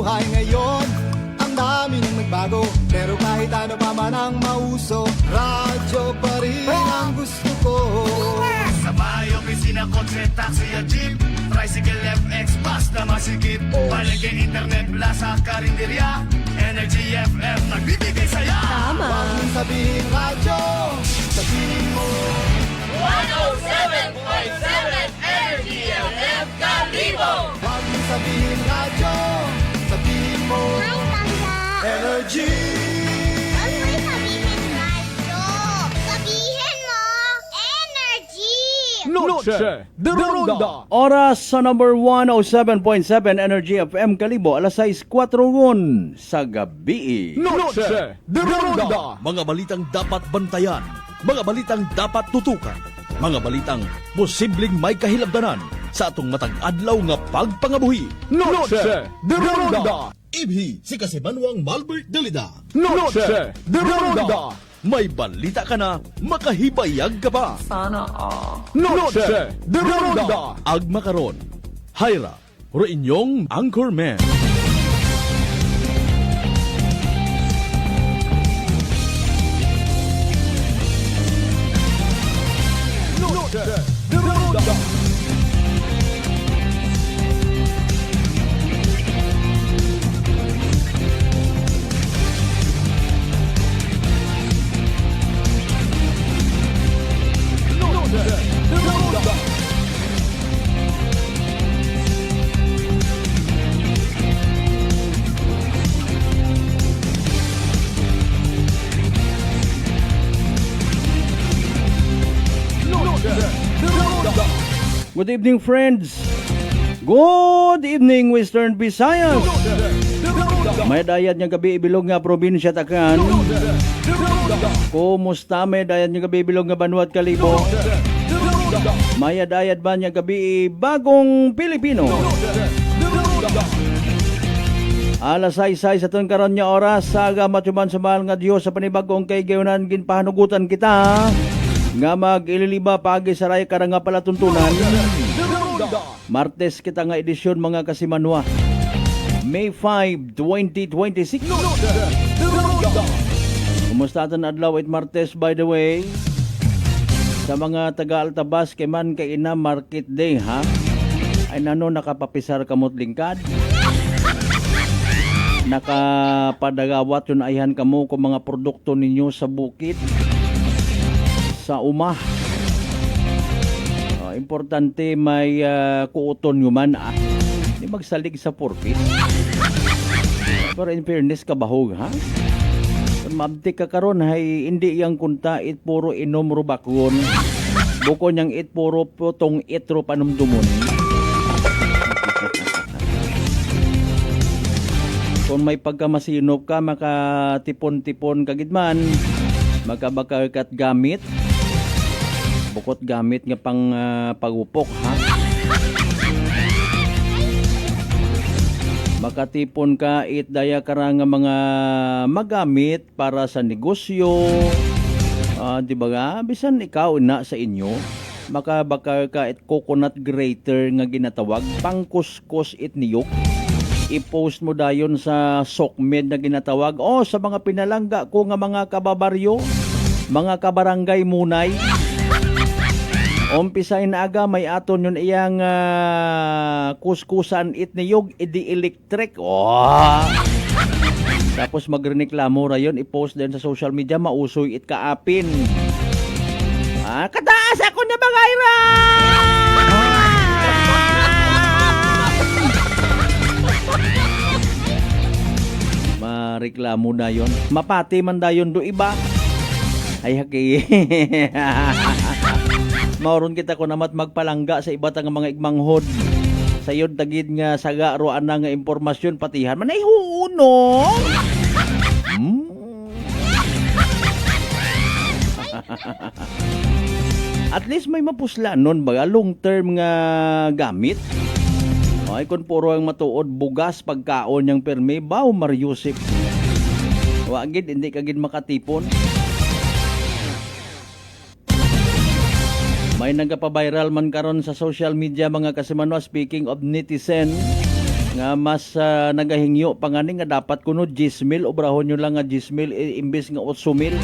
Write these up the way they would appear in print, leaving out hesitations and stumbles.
buhay ngayon. Ang dami nang nagbago, pero kahit ano pa man ang mauso, radyo pa rin ang gusto ko. Sa bahay, opisina, kotse, taxi at jeep, tricycle, FX, bus na masikip, palengke, internet, plaza, karinderya, Energy FM, nagbibigay saya. Tama. Huwag mong sabihin radyo, sabihin mo 107.7 Energy FM Kalibo. Huwag mong sabihin radyo, sabihin mo Energy. Huwag mo sabihin radyo. Sabihin mo, energy! Noche de Ronda. Oras sa number 107.7 Energy FM Kalibo, alas 6:04 sa gabi. Noche de Ronda. Mga balitang dapat bantayan, mga balitang dapat tutukan, mga balitang posibleng may kahilabdanan sa atong matag adlaw nga pagpangabuhi. Noche de Ronda. Ibhi si Kasimanwang Malbert Dalida. Noche de Ronda. May balita ka na, makahibayag ka pa. Noche de Ronda. Agma karon, Hyra, ro inyong Anchorman. Noche de Ronda. Good evening, friends. Good evening, Western Visayas. May dayat nga gabi ibilog nga probinsya Takan. Kumusta may dayat nga gabi ibilog nga Banwat Kalibo? May dayat ba nga gabi bagong Pilipino? Alas 6 sa ton karon nga oras saga matuman sa mahal nga Dios sa panibagong kay gayunan ginpahanugutan kita nga mag-ililiba pagi sa raya karang nga palatuntunan. Martes kita nga edisyon mga kasimanwa, May 5, 2026. Kumusta tan adlaw it Martes, by the way? Sa mga taga Altabas kay man kay ina market day ha? Ay nano nakapapisar kamot lingkad? Nakapadagawat yun ayhan kamo kung mga produkto ninyo sa bukid, sa umah. Importante may kuuton nyo man hindi magsalig sa purpose. Pero in fairness kabahog ha? Kung mabtik ka karon hay hindi yang kunta it puro inom rubakon. Buko niyang it puro putong itro panumdumon. Kung may pagkamasinop ka, makatipon-tipon kagidman, magkabakakat gamit, bukot gamit nga pang pagupok ha. Makatipon ka it daya karang mga magamit para sa negosyo. Di ba nga bisan ikaw na sa inyo makabakar ka it coconut grater nga ginatawag pangkuskus it niyok. I-post mo dayon sa SOCMED na ginatawag o sa mga pinalangga ko nga mga kababaryo, mga kabarangay munay. Umpisay na aga may aton yun iyang kuskusan it niyog idi electric. Oh! Tapos magreklamo rayon i-post din sa social media mausoy it kaapin. Kataas ako na mga ira! Mareklamo na yon. Mapati man dayon do iba. Ay haki. Mauron kita ko namat magpalangga sa iba't ang mga igmanghod. Sayod tagid nga saga roan na nga impormasyon patihan man ay huno. At least may mapusla nun baga long term nga gamit. Ay kun puro ang matuod bugas pagkaon yang perme baw Mariusip. Wagid hindi kagid makatipon. May nagpa-viral man karon sa social media mga kasimanwa, speaking of netizen nga mas nagahingyo pa nga ni nga dapat kuno 10,000 obrahon nyo lang nga 10,000 imbes nga 8,000.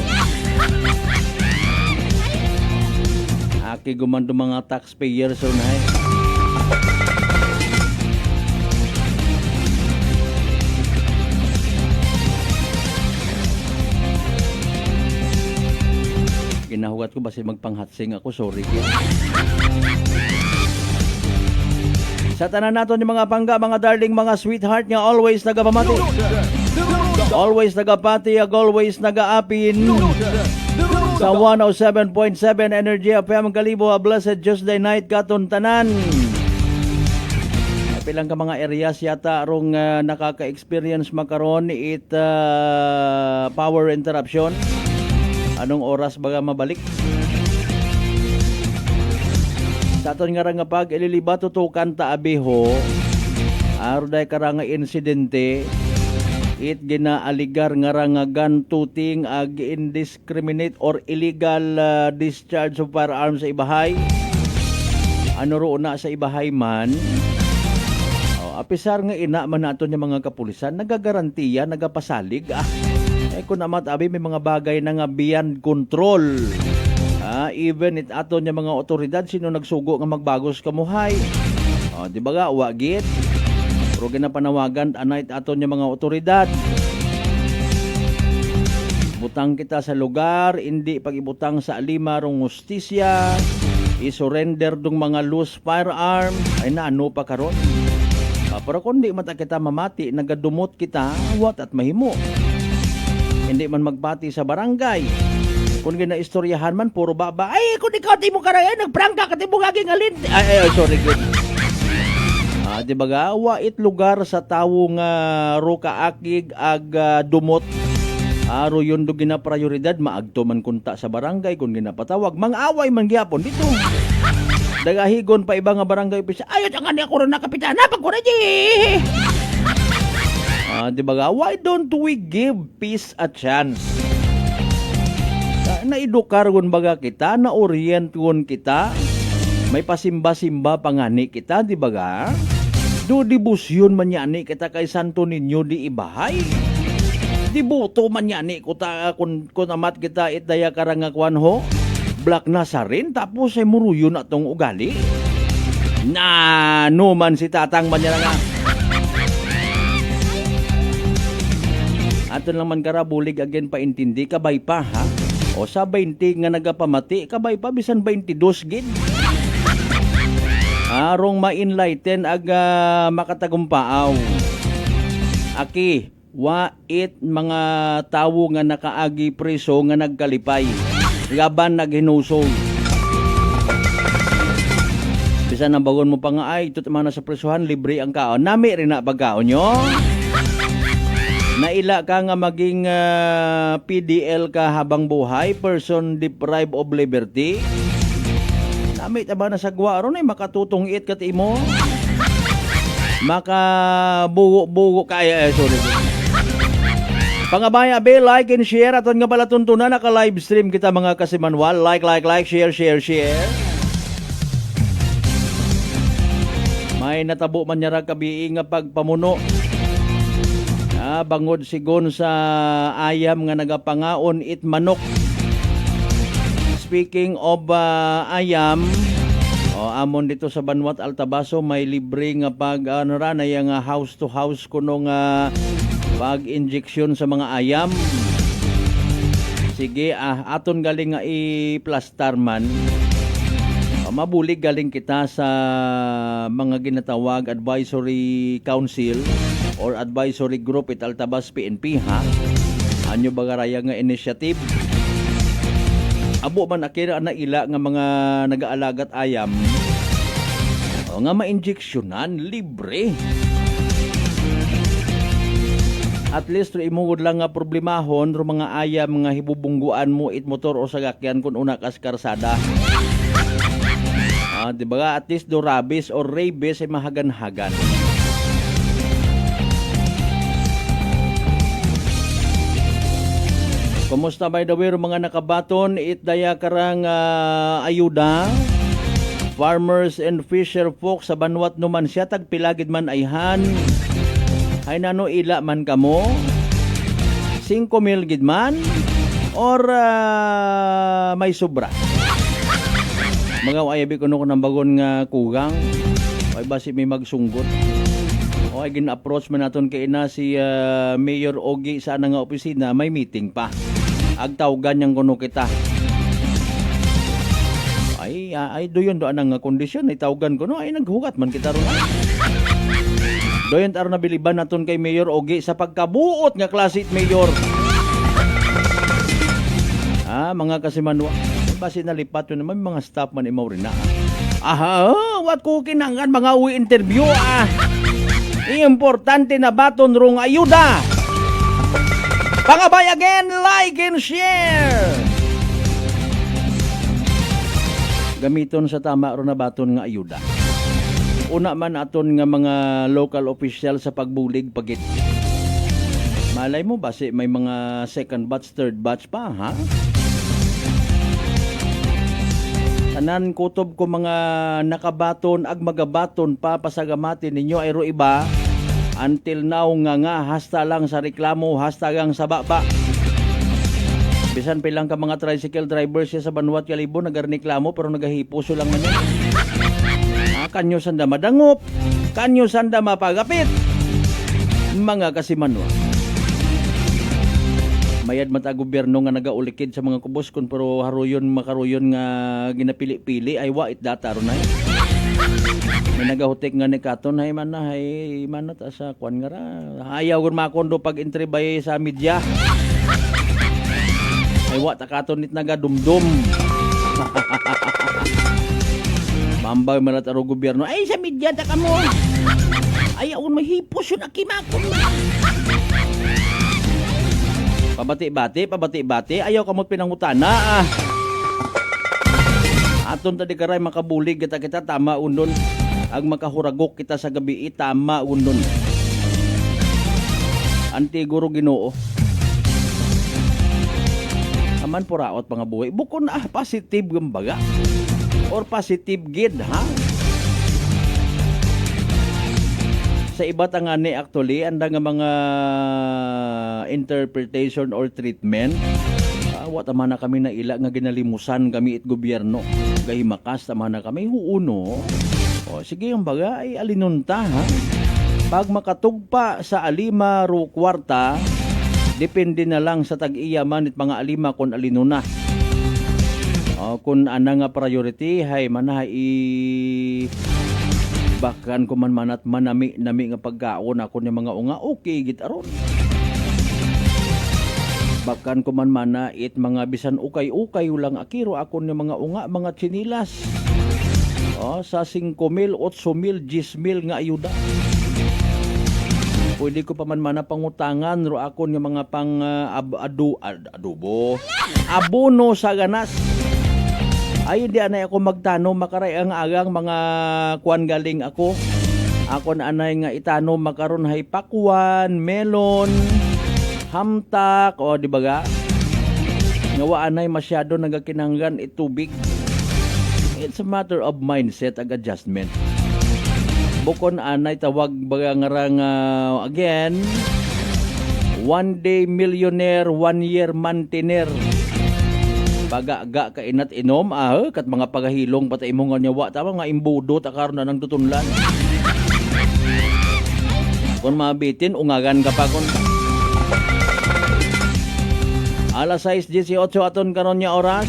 Aki gumando mga taxpayers so na ginahugat ko basi magpanghatsing ako, sorry kid. Sa tanan naton yung mga pangga, mga darling, mga sweetheart nga always nagapamati. Always nagapati, always nagaapin. Sa 107.7 Energy FM Kalibo, a blessed Tuesday night katon tanan. Pilang ka mga areas yata arong nakaka-experience makaron it power interruption. Anong oras baga mabalik? Sa aton nga nga pag ililiba tutukan ta abiho aruday karanga insidente it ginaaligar nga nga gun tooting ag indiscriminate or illegal discharge of firearms sa ibahay. Ano ro na sa ibahay man. Apisar nga ina man naton yung mga kapulisan nagagarantiya, nagapasalig kung naman abi may mga bagay na nga beyond control. Even it aton yung mga otoridad sino nagsugo nga magbagos kamuhay. Di ba ga wagit? Pero ginapanawagan anay aton yung mga otoridad. Butang kita sa lugar, hindi pag-ibutang sa alima rong justisya. I-surrender dong mga loose firearm. Ay na ano pa karon? Pero kung di mata kita mamati, nagadumot kita, wat at mahimo. Hindi man magpati sa barangay. Kung ginaistoryahan man, puro baba. Ay, kung ikaw di mo karaya, nagprangka ka, di mo gaging alin. Ay, sorry, good. Di ba ga, wait lugar sa tawong ruka akig ag dumot. Aro yun do gina prioridad, maagto man kunta sa barangay, kung ginapatawag. Mang-away man gyapon dito. Dagahigon pa iba nga barangay official. Ayot ang ani ako rin na kapitan. Napag ko na di ba ga, why don't we give peace a chance? Naedukar gun baga kita, na-orient gun kita, may pasimba-simba pangani kita, di ba ga? Do dibusyon man yani kita kay Santo Niño di ibahay. Dibuto man yani kun amat kita itdaya karangakwan ho. Black Nazarene tapos ay muruyo na tong ugali. Na no man si tatang man niya nga. Aton lang man karabulig again paintindi kabay pa ha. O sa 20 nga nagapamati kabay pa bisan 22 gid. Arong ma-enlighten aga makatagumpaaw. Aki, wait mga tawo nga nakaagi preso nga nagkalipay. Gaban naghinusog. Bisan ang bagon mo pa nga ay ito man sa presuhan libre ang kaon. Nami rin na pagkaon nyo. Naila ka nga maging PDL ka habang buhay, person deprived of liberty. Nami taba na sagwa ron ay makatutong it kat imo. Makabugo-bugo kaya sorry. Pangabaya be, like and share. Aton nga pala tuntunan, naka-live stream kita mga kasimanwal. Like, share. May natabo man niya kabi nga pagpamuno. Bangod sigon sa ayam nga nagapangaon it manok. Speaking of ayam, amon dito sa Banwat Altabaso may libre nga pag house to house kuno nga pag-injection sa mga ayam. Sige, aton galing nga i-plastar man. Mabulig galing kita sa mga ginatawag advisory council or advisory group it Altabas PNP ha. Anyo bagaraya nga initiative. Abo man akira na ila nga mga nagaalagat ayam. Nga ma-injeksyonan libre. At least imugod lang nga problemahon ro mga ayam nga hibubungguan mo it motor o sagakyan kun una kas karsada. Di ba at least do rabies or rabies ay mahagan-hagan. Kumusta by the way mga nakabaton itdaya karang ayuda farmers and fisher folk sa Banwat numan siya tagpilagid man ayhan Ay nano ila man kamo 5,000 gid man or may sobra. Mga ayabi ko ng bagon nga kugang. Ay basi may magsunggot. O ay gina-approach man naton kay ina si Mayor Ogie sa nga opisina, may meeting pa. Agtawgan yang kuno kita. Ay doyon do anang kondisyon ay tawgan ko no ay naghugat man kita ron. Doyon taro na biliban naton kay Mayor Ogie sa pagkabuot nga klasit mayor. Mga kasimanwa. Basi nalipat yun naman mga staff man imaw rin na. What ko kinangan mga uwi interview Importante na baton rong ayuda. Pangabay again, like and share. Gamiton sa tama ro na baton nga ayuda. Una man aton nga mga local official sa pagbulig pagit. Malay mo basi may mga second batch, third batch pa, ha? Tanan kutob ko mga nakabaton ag magabaton pa pasagamatin ninyo ayro iba until now nga hasta lang sa reklamo, hasta gang sa baba. Bisan pilang ka mga tricycle drivers siya sa Banwat Kalibo nagarniklamo pero nagahipuso lang man yan. Kanyo sanda madangop, kanyo sanda mapagapit. Mga kasimanwa. Mayad mata gobyerno nga nagaulikid sa mga kubos kun pero haruyon makaruyon nga ginapili-pili ay wa it data ron ay. May nagahutik nga ni katon hay man na hay manat sa kwan nga ra. Ayaw gun makondo pag interview sa media. Ay wa ta katon nit nagadumdum. Mambay manat aro gobyerno ay sa media ta kamo. Ayaw mahipos yun akimakon. Pabati-bati, ayaw kamot pinangutana. Aton tadi karay makabulig kita tama undon. Ag makahuragok kita sa gabi tama undon. Anti guro Ginoo. Aman puraot mga buhay. Bukon positive gambaga. Or positive gid, ha? Sa iba tangani actually anda nga mga interpretation or treatment wa tama na kami na ila nga ginalimusan kami it gobyerno gahimakas tama na kami huuno sige yung baga ay alinunta ha pag makatugpa sa alima ro kwarta depende na lang sa tag-iyaman it mga alima kon alinuna kun ana nga priority hay manahay bakan ko man manat manami nga pagkaon ako ni mga unga okay git aron bakan ko man mana it mga bisan ukay lang akiro ako ni mga unga mga chinilas sa 5,000 8,000 10,000 nga ayuda pwede ko pa man mana pangutangan ro ako ni mga pang adobo abono sa ganas. Ay hindi anay ako magtano makaray ang agang mga kuan galing ako. Ako na anay nga itano makaron hay pakwan, melon, hamtak o di ba ga? Nga wa anay masyado nagakinanggan itubig. It's a matter of mindset ag adjustment. Bukon anay tawag baga ngarang again 1 day millionaire, 1 year mantener. Pagaga ka inat inom kat mga pagahilong patay mo nga nyawa tama nga imbudo ta karon na nang tutunlan. Kung mabitin ungagan ka pa kon. Alas 6:18 aton karon nya oras.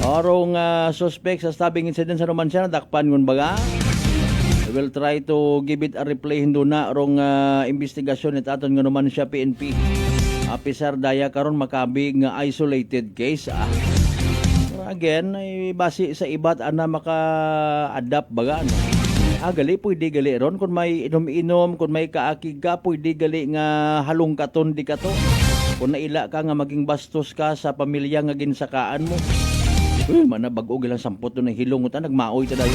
Orong suspect sa stabbing incident sa Numancia nadakpan ngun baga. I will try to give it a replay hindo na orong investigasyon it aton nga Numancia PNP. Apisar daya karon makabi nga isolated case again ay base sa iba't ana maka-adapt baga ano. Gali pwede gali ron kung may inom-inom kung may kaakig ka pwede gali nga halong katon di kato kung naila ka nga maging bastos ka sa pamilya nga ginsakaan mo mana bag-o gilang sampot na hilong utan nagmaoy ta dayo.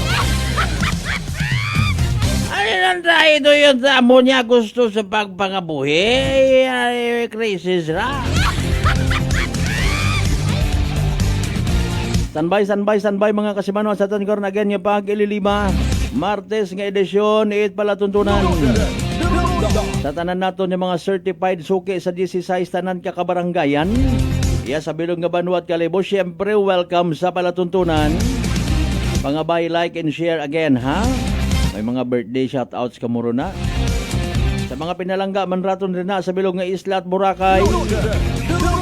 Ano tayo yung tamo niya gusto sa pagpangabuhi? Ay, crisis ra. Standby mga kasimano sa tanigor na ganyan pag ililima. Martes nga edisyon, 8 pala tuntunan. Sa tanan naton yung mga certified suki sa 16 tanan ka kabaranggayan. Iya sa Bilog nga Banwa at Kalibo, syempre welcome sa palatuntunan. Mga bay, like and share again, ha? May mga birthday shoutouts ka muro na. Sa mga pinalangga man raton rin na sa Bilog nga Isla at Boracay.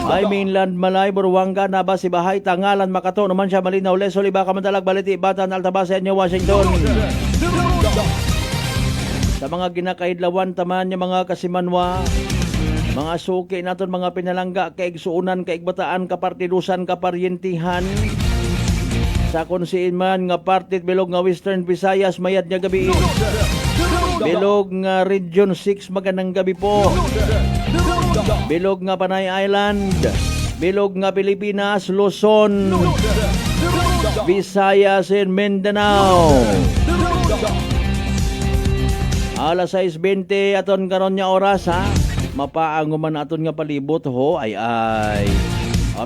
Ay mainland Malay, Buruanga, Naba, Sibahay, Tangalan, Makato, naman siya Malinaw, Lesol, Iba, Kamandalag, Baliti, Batan, Altabasa, New Washington. Sa mga ginakaidlawan taman yung mga kasimanwa, mga suki naton, mga pinalangga, kaigsuunan, kaigbataan, kapartidusan, kaparyentihan. Sa kunsiin man nga partit Bilog nga Western Visayas, mayad nga gabi. Bilog nga Region 6, magandang gabi po. Bilog nga Panay Island, Bilog nga Pilipinas, Luzon, Visayas and Mindanao. Alas 6:20 aton karon nga oras, ha. Mapaango man aton nga palibot ho ay.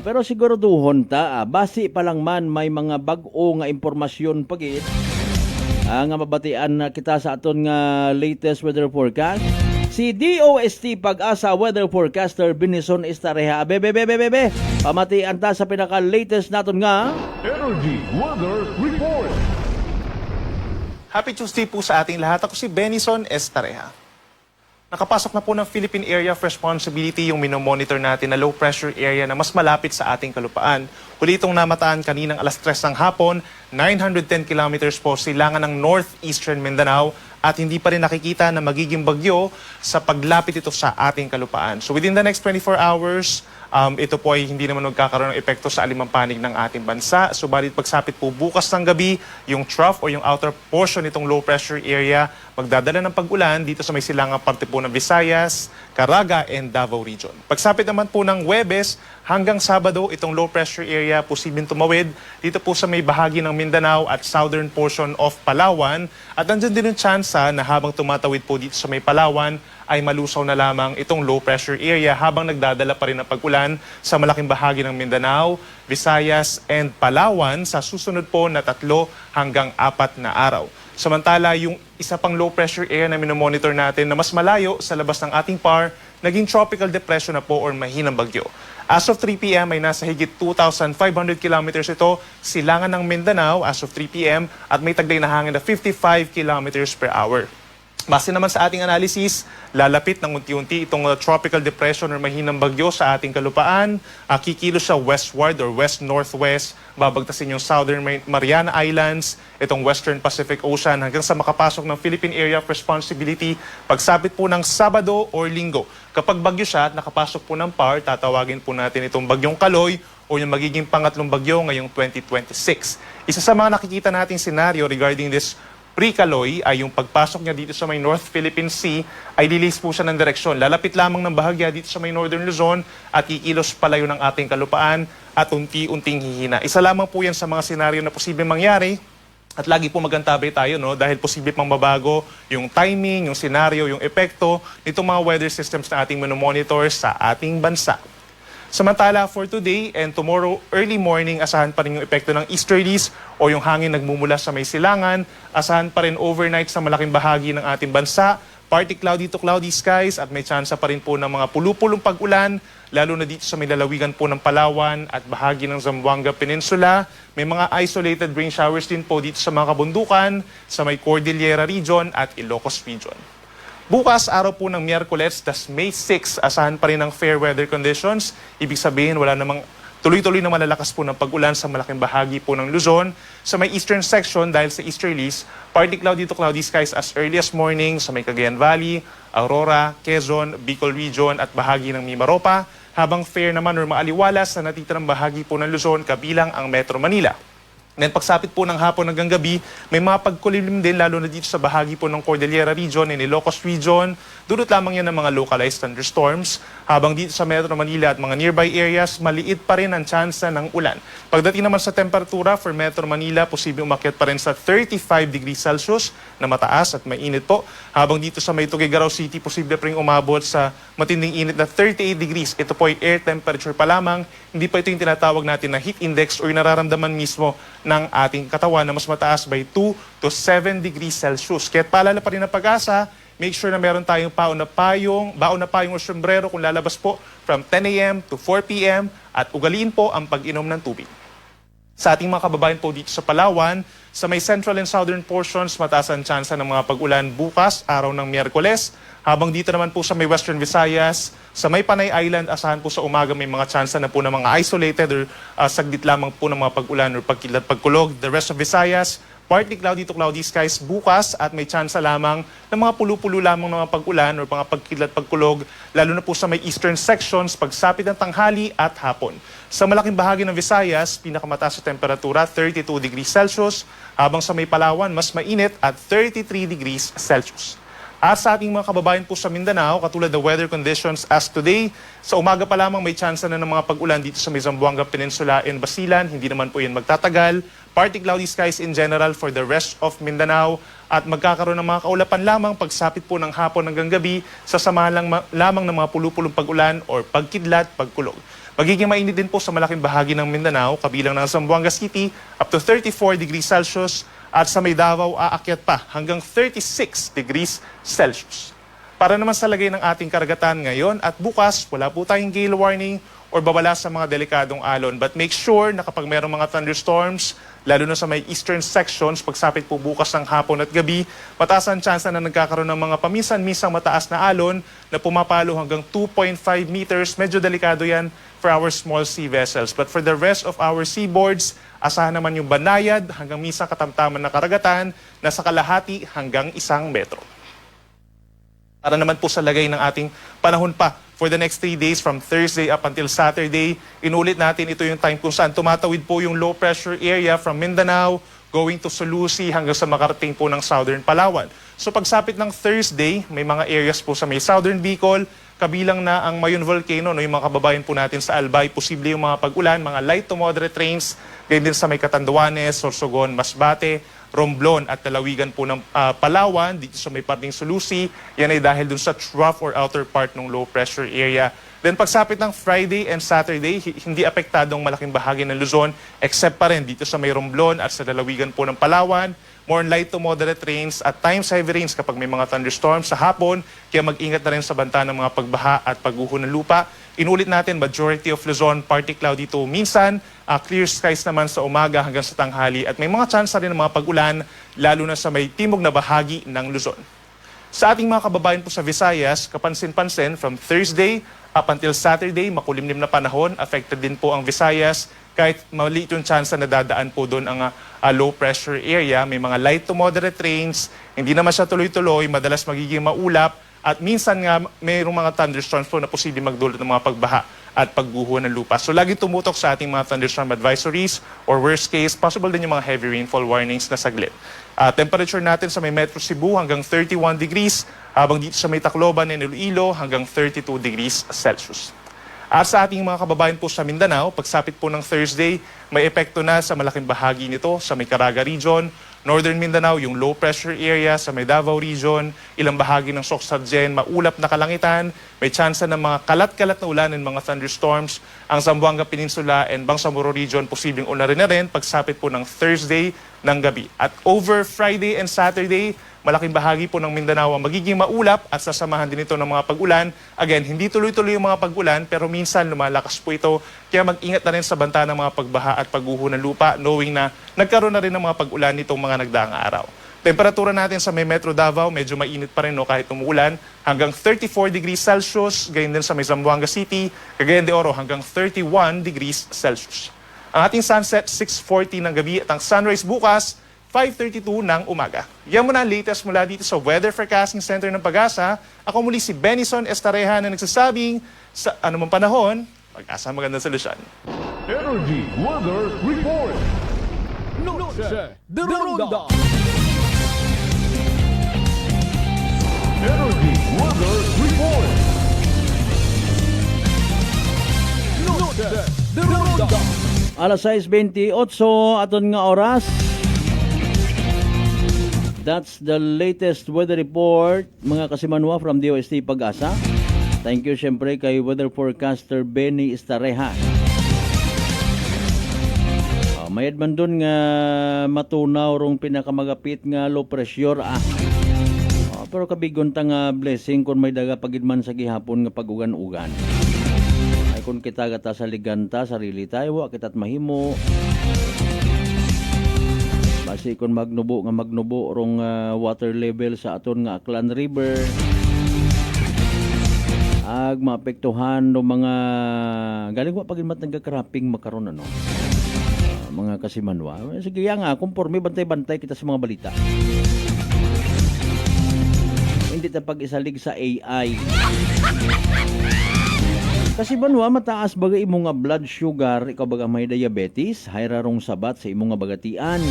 Pero siguro duhon ta, basi pa lang man may mga bag-o nga impormasyon pagit. Nga mabatian na kita sa aton nga latest weather forecast. Si DOST Pag-asa Weather Forecaster Binison Estareha. Bebe, pamatian ta sa pinaka-latest naton nga Energy Weather Report. Happy Tuesday po sa ating lahat. Ako si Benison Estareha. Nakapasok na po ng Philippine Area of Responsibility yung minomonitor natin na low pressure area na mas malapit sa ating kalupaan. Huli itong namataan kaninang alas 3 ng hapon, 910 kilometers po silangan ng northeastern Mindanao at hindi pa rin nakikita na magiging bagyo sa paglapit ito sa ating kalupaan. So within the next 24 hours, ito po ay hindi naman magkakaroon ng epekto sa alimampanig ng ating bansa. Subalit pagsapit po bukas ng gabi, yung trough o yung outer portion nitong low pressure area magdadala ng pag-ulan dito sa may silangang parte po ng Visayas, Caraga and Davao Region. Pagsapit naman po ng Huwebes hanggang Sabado, itong low pressure area posibleng tumawid dito po sa may bahagi ng Mindanao at southern portion of Palawan. At nandyan din yung tsansa na habang tumatawid po dito sa may Palawan, ay malusaw na lamang itong low pressure area habang nagdadala pa rin ng pag-ulan sa malaking bahagi ng Mindanao, Visayas and Palawan sa susunod po na 3 hanggang 4 na araw. Samantala, yung isa pang low pressure area na minomonitor natin na mas malayo sa labas ng ating PAR, naging tropical depression na po or mahinang bagyo. As of 3 p.m. ay nasa higit 2,500 kilometers ito silangan ng Mindanao as of 3 p.m. at may taglay na hangin na 55 kilometers per hour. Base naman sa ating analysis, lalapit ng unti-unti itong tropical depression or mahinang bagyo sa ating kalupaan. Kikilos siya westward or west-northwest, babagtasin yung southern Mariana Islands, itong western Pacific Ocean hanggang sa makapasok ng Philippine Area of Responsibility pagsapit po ng Sabado or Linggo. Kapag bagyo siya at nakapasok po ng PAR, tatawagin po natin itong bagyong Kaloy o yung magiging pangatlong bagyo ngayong 2026. Isa sa mga nakikita nating senaryo regarding this pre-Kaloy ay yung pagpasok niya dito sa may North Philippine Sea ay lilis po siya ng direksyon. Lalapit lamang ng bahagya dito sa may Northern Luzon at ikilos palayo ng ating kalupaan at unti-unting hihina. Isa lamang po yan sa mga senaryo na posibleng mangyari at lagi po magantabay tayo, no, dahil posible pang mabago yung timing, yung senaryo, yung epekto nitong mga weather systems na ating monitor sa ating bansa. Samantala, for today and tomorrow early morning, asahan pa rin yung epekto ng easterlies o yung hangin nagmumula sa may silangan. Asahan pa rin overnight sa malaking bahagi ng ating bansa. Partly cloudy to cloudy skies at may tsansa pa rin po ng mga pulupulong pag-ulan, lalo na dito sa may lalawigan po ng Palawan at bahagi ng Zamboanga Peninsula. May mga isolated rain showers din po dito sa mga kabundukan, sa may Cordillera Region at Ilocos Region. Bukas, araw po ng Miyerkules, das May 6, asahan pa rin ng fair weather conditions. Ibig sabihin, wala namang tuloy-tuloy na malalakas po ng pag-ulan sa malaking bahagi po ng Luzon. Sa may eastern section, dahil sa easterlies, partly cloudy to cloudy skies as early as morning sa may Cagayan Valley, Aurora, Quezon, Bicol Region at bahagi ng Mimaropa. Habang fair naman or maaliwalas sa natitirang bahagi po ng Luzon, kabilang ang Metro Manila. Then pagsapit po ng hapon hanggang gabi, may mga pagkulimlim din lalo na dito sa bahagi po ng Cordillera Region and Ilocos Region. Dulot lamang yan ng mga localized thunderstorms. Habang dito sa Metro Manila at mga nearby areas, maliit pa rin ang tsansa ng ulan. Pagdating naman sa temperatura for Metro Manila, posibleng umakyat pa rin sa 35 degrees Celsius na mataas at mainit po. Habang dito sa may Tuguegarao City, posible pa rin umabot sa matinding init na 38 degrees. Ito po ay air temperature pa lamang. Hindi pa ito yung tinatawag natin na heat index o yung nararamdaman mismo ng ating katawan na mas mataas by 2 to 7 degrees Celsius. Kaya't paalala pa rin ang pag-asa, make sure na meron tayong baon na payong o sombrero kung lalabas po from 10 a.m. to 4 p.m. at ugaliin po ang pag-inom ng tubig. Sa ating mga kababayan po dito sa Palawan, sa may central and southern portions, mataas ang tsansa ng mga pag-ulan bukas, araw ng Miyerkules. Habang dito naman po sa may Western Visayas, sa may Panay Island, asahan po sa umaga may mga tsansa na po ng mga isolated or saglit lamang po ng mga pag-ulan or pagkidlat pagkulog. The rest of Visayas, partly cloudy to cloudy skies bukas at may tsansa lamang ng mga pulu-pulo lamang ng mga pag-ulan or mga pagkidlat pagkulog, lalo na po sa may eastern sections, pagsapit ng tanghali at hapon. Sa malaking bahagi ng Visayas, pinakamataas sa temperatura, 32 degrees Celsius, habang sa may Palawan, mas mainit at 33 degrees Celsius. At sa ating mga kababayan po sa Mindanao, katulad ng weather conditions as today, sa umaga pa lamang may tsansa na ng mga pag-ulan dito sa may Zamboanga Peninsula and Basilan. Hindi naman po yan magtatagal. Partly cloudy skies in general for the rest of Mindanao. At magkakaroon ng mga kaulapan lamang pagsapit po ng hapon hanggang gabi sa samahan lamang ng mga pulupulong pag-ulan or pagkidlat, pagkulog. Magiging mainit din po sa malaking bahagi ng Mindanao, kabilang ng Zamboanga City, up to 34 degrees Celsius. At sa may Davao, aakyat pa hanggang 36 degrees Celsius. Para naman sa lagay ng ating karagatan ngayon at bukas, wala po tayong gale warning or babala sa mga delikadong alon. But make sure na kapag mayroong mga thunderstorms, lalo na sa may eastern sections, pagsapit po bukas ng hapon at gabi, mataas ang tsansa na nagkakaroon ng mga paminsan-minsang mataas na alon na pumapalo hanggang 2.5 meters. Medyo delikado yan for our small sea vessels. But for the rest of our seaboards, asahan naman yung banayad hanggang minsang katamtaman na karagatan na sa kalahati hanggang 1 metro. Para naman po sa lagay ng ating panahon pa for the next 3 days from Thursday up until Saturday, inulit natin ito yung time kung saan tumatawid po yung low pressure area from Mindanao going to Sulusi hanggang sa makarating po ng Southern Palawan. So pagsapit ng Thursday, may mga areas po sa may Southern Bicol, kabilang na ang Mayon Volcano, no, yung mga kababayan po natin sa Albay, posible yung mga pag-ulan, mga light to moderate rains, ganyan din sa may Catanduanes, Sorsogon, Masbate, Romblon at lalawigan po ng Palawan, dito sa may parting Sulusi. Yan ay dahil dun sa trough or outer part ng low pressure area. Then pagsapit ng Friday and Saturday, hindi apektadong malaking bahagi ng Luzon, except pa rin dito sa may Romblon at sa lalawigan po ng Palawan. More light to moderate rains at times heavy rains kapag may mga thunderstorms sa hapon, kaya mag-ingat na rin sa banta ng mga pagbaha at pagguho ng lupa. Inulit natin, majority of Luzon, partly cloudy to minsan, clear skies naman sa umaga hanggang sa tanghali at may mga chance rin ng mga pag-ulan, lalo na sa may timog na bahagi ng Luzon. Sa ating mga kababayan po sa Visayas, kapansin-pansin, from Thursday up until Saturday, makulimlim na panahon, affected din po ang Visayas, kahit maliit yung chance na dadaan po doon ang low pressure area, may mga light to moderate rains, hindi naman siya tuloy-tuloy, madalas magiging maulap, at minsan nga mayroong mga thunderstorms po na posibleng magdulot ng mga pagbaha at pagguho ng lupa. So lagi tumutok sa ating mga thunderstorm advisories or worst case, possible din yung mga heavy rainfall warnings na saglit. Temperature natin sa may Metro Cebu hanggang 31 degrees, habang dito sa may Tacloban and Iloilo hanggang 32 degrees Celsius. At sa ating mga kababayan po sa Mindanao, pagsapit po ng Thursday, may epekto na sa malaking bahagi nito sa may Caraga region, Northern Mindanao, yung low pressure area sa may Davao region, ilang bahagi ng Soxargen, maulap na kalangitan, may tsansa ng mga kalat-kalat na ulan and mga thunderstorms. Ang Zamboanga Peninsula and Bangsamoro region, posibleng ulan na rin pagsapit po ng Thursday ng gabi. At over Friday and Saturday, malaking bahagi po ng Mindanao ang magiging maulap at sasamahan din ito ng mga pag-ulan. Again, hindi tuloy-tuloy yung mga pag-ulan pero minsan lumalakas po ito. Kaya mag-ingat na rin sa banta ng mga pagbaha at pagguho ng lupa, knowing na nagkaroon na rin ng mga pag-ulan nitong mga nagdaang araw. Temperatura natin sa may Metro Davao, medyo mainit pa rin kahit umuulan, hanggang 34 degrees Celsius, gayon din sa may Zamboanga City, Cagayan de Oro hanggang 31 degrees Celsius. Ang ating sunset, 6:40 ng gabi at ang sunrise bukas, 5:32 ng umaga. Yan muna ang latest mula dito sa Weather Forecasting Center ng Pag-asa. Ako muli si Benison Estareja na nagsasabing sa anumang panahon, Pag-asa magandang solusyon. Energy Weather Report. Noche de Ronda. Energy Weather Report. Noche de Ronda. Alas 6:28 aton nga oras. That's the latest weather report, mga kasimanwa from DOST Pag-asa. Thank you syempre kay weather forecaster Benny Estareja. Mayad man dun nga matunaw rong pinakamagapit nga low pressure. Pero kabigon ta nga blessing kung may daga pagidman sa gihapon nga pag-ugan-ugan. Ay kung kita gata sa liganta, sarili tayo, wa kita't mahimo. Basi kung magnubo rong water level sa aton nga Aklan River. Ag maapektuhan no mga galing wa pagidmat nagka-cropping makaron ano. Mga kasimanwa. Sige nga, kumporme bantay-bantay kita sa mga balita. Hindi ta pag-isalig sa AI. Kasi banwa mataas baga imo nga blood sugar, ikaw baga may diabetes, hayrarong sabat sa imo nga bagatian.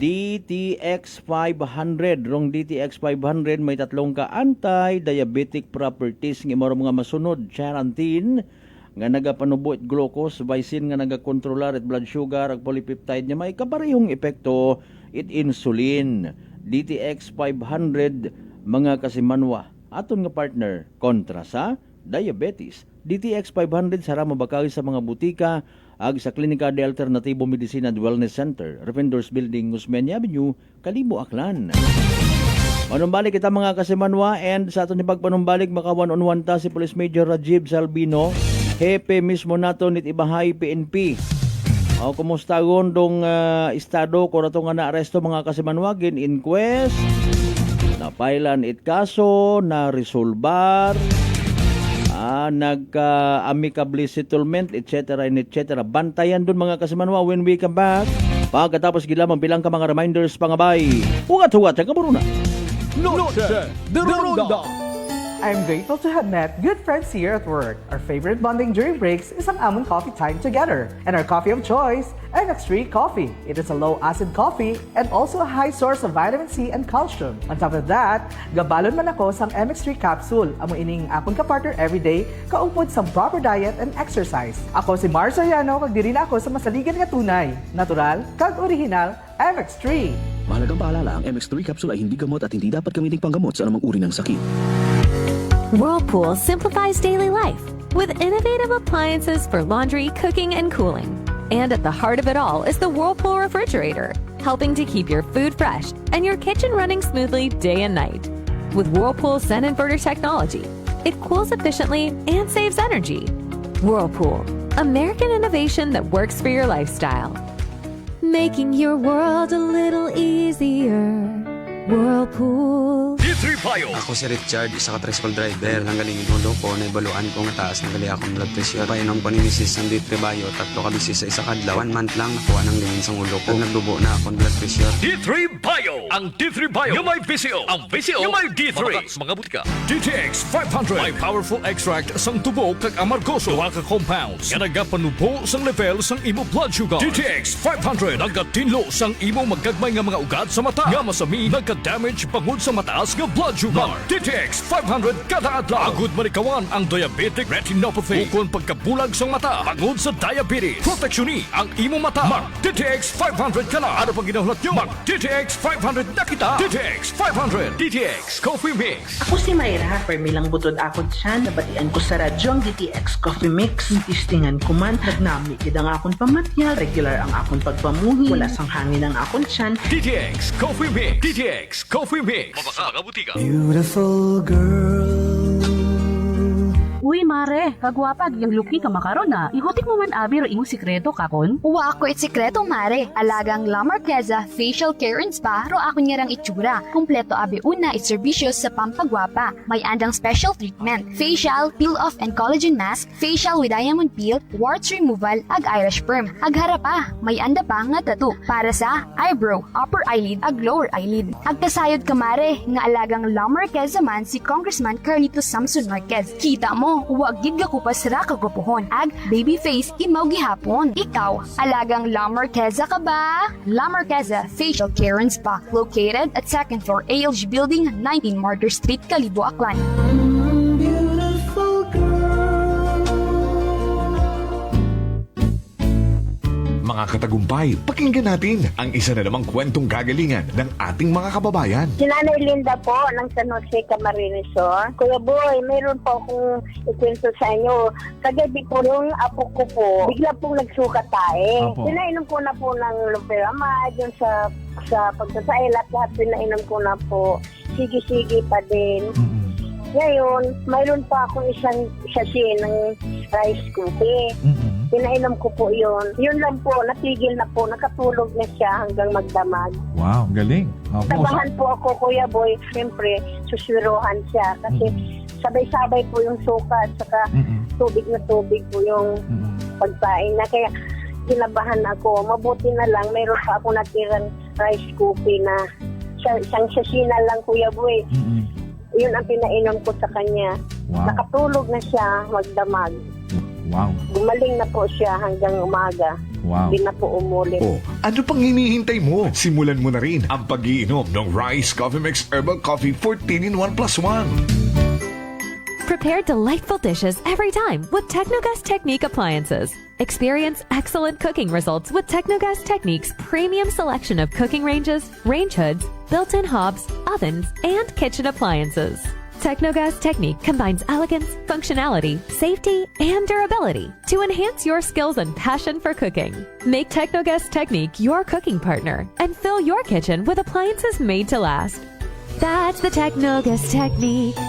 DTX 500, rong DTX 500 may tatlong ka anti-diabetic properties ng imo mga masunod, charantin nga nagapanubo at glucose, vicin nga nagakontrolar at blood sugar, ag polypeptide niya may kaparehong epekto it insulin. DTX 500 mga kasimanwa aton nga partner kontra sa diabetes. DTX 500 sara mabakawi sa mga butika ag sa Klinika de Alternatibo Medicina and Wellness Center, Revendors Building, Guzman Avenue, Kalibo, Aklan. Panumbalik kita mga kasimanwa, and sa aton pagpanumbalik maka 1-on-1 ta si Police Major Rajiv Salvino, hepe mismo nato nit ibahay PNP. O kumusta gondong estado ko rato nga naaresto mga kasimanwagin, inquest, napailan it kaso, na resolbar, nagka-amicably settlement, etc. and etc. Bantayan dun mga kasimanwa when we come back. Pagkatapos gilamang bilang ka mga reminders pangabay. Hugat-hugat sa kaburuna. Noche de Ronda. I'm grateful to have met good friends here at work. Our favorite bonding during breaks is ang amon coffee time together. And our coffee of choice, MX3 Coffee. It is a low-acid coffee and also a high source of vitamin C and calcium. On top of that, gabalon man ako sang MX3 capsule. Amo ining akong kapartner everyday, kaupod sa proper diet and exercise. Ako si Mars Soriano, kag diri na ako sa masaligan nga tunay, natural, kag original, MX3. Mahalagang paalala, ang MX3 capsule ay hindi gamot at hindi dapat gamitin panggamot sa anumang uri ng sakit. Whirlpool simplifies daily life with innovative appliances for laundry, cooking, and cooling. And at the heart of it all is the Whirlpool refrigerator, helping to keep your food fresh and your kitchen running smoothly day and night. With Whirlpool Sun Inverter technology, it cools efficiently and saves energy. Whirlpool, American innovation that works for your lifestyle. Making your world a little easier. Whirlpool. D3 Bio. Ako si Richard, isa ka tricycle driver. Nanggaling yung ulo ko, naibaluan ko nga taas ng gali akong blood pressure. Painom ko ni Mrs. ng D3 Bio, 3 ka bisis sa isa kadlaw. 1 month lang, nakuha ng lingin sa ulo ko. Nagdubo na akong blood pressure. D3 Bio. Ang D3 Bio yung may VCO. Ang VCO yung may D3. Mamatak sa mga butika. DTX 500. May powerful extract sang tubo kag amargoso. Duha ka compounds nga nagapanubo sang level sang imo blood sugar. DTX 500. Nagatinlo sang imo magagmay nga mga ugat sa mata. Nga masami nagka-damage pangod sa mataas nga blood sugar. DTX 500 kada adlaw. Agud manikawan ang diabetic retinopathy. Ukon pagkabulag sang mata pangod sa diabetes. Proteksyon ni ang imo mata. Mag DTX 500 kana. Ano pang ginahulat nyo? Mag DTX 500 na kita. DTX 500. DTX Coffee Mix. Ako si Mayra. Permilang butod akon siya. Nabatian ko sa radyo ang DTX Coffee Mix. Tistingan ko man. Nagnami kidang akon pamatya. Regular ang akon pagpamuhi. Wala sang hangin ang akon siyan. DTX Coffee Mix. DTX Coffee Mix. Mabasa mga butika. Beautiful girl. Uy, mare, kagwapag yung luki ka makaron na. Ihutik mo man abi ro imong sikreto kakon. Uwa ako it sikreto, mare. Alagang La Marqueza Facial Care and Spa ro ako niyarang itsura. Kumpleto abi una it servisyo sa pampagwapa. May andang special treatment, facial, peel-off and collagen mask, facial with diamond peel, warts removal, ag eyelash perm. Ag harapa, may anda pa nga tattoo para sa eyebrow, upper eyelid, ag lower eyelid. Ag kasayod ka, mare, nga alagang La Marqueza man si Congressman Carlito Samson Marquez. Kita mo, huwag gid ka kupas ra kagupuhon. Ag baby face imaw gihapon. Ikaw, alagang La Marqueza ka ba? La Marqueza Facial Care and Spa, located at 2nd floor ALG Building, 19 Martyr Street, Kalibo, Aklan. mga katagumpay, pakinggan natin ang isa na namang kwentong kagalingan ng ating mga kababayan. Si Nanay Linda po ng San Jose Camarines Sur. Kuya Boy, mayroon po akong ikwento sa inyo. Kagabi po yung apo ko po, bigla pong nagsuka tae. Pinainom ko na po ng Loperamide, yung sa pagsasae, lahat pinainom ko na po. Sige-sige pa din. Ngayon, mayroon pa akong isang sachet ng rice cookie. Pinainom ko po yun. Yun lang po, natigil na po. Nakatulog na siya hanggang magdamag. Wow, galing. Tabahan po ako, Kuya Boy. Siyempre, suswiruhan siya. Kasi sabay-sabay po yung suka at saka tubig na tubig po yung pagkain na. Kaya kinabahan ako. Mabuti na lang, mayroon pa ako natirang rice cookie na isang sasina lang, Kuya Boy. Yun ang pinainom ko sa kanya. Wow. Nakatulog na siya magdamag. Wow. Gumaling na po siya hanggang umaga. Wow. Hindi na po umulit. Oh, ano pang hinihintay mo? Simulan mo na rin ang pag-iinom ng Rice Coffee Mix Herbal Coffee 14-in-1+1. Prepare delightful dishes every time with Technogas Technique appliances. Experience excellent cooking results with Technogas Technique's premium selection of cooking ranges, range hoods, built-in hobs, ovens, and kitchen appliances. Technogas Technique combines elegance, functionality, safety, and durability to enhance your skills and passion for cooking. Make Technogas Technique your cooking partner and fill your kitchen with appliances made to last. That's the Technogas Technique.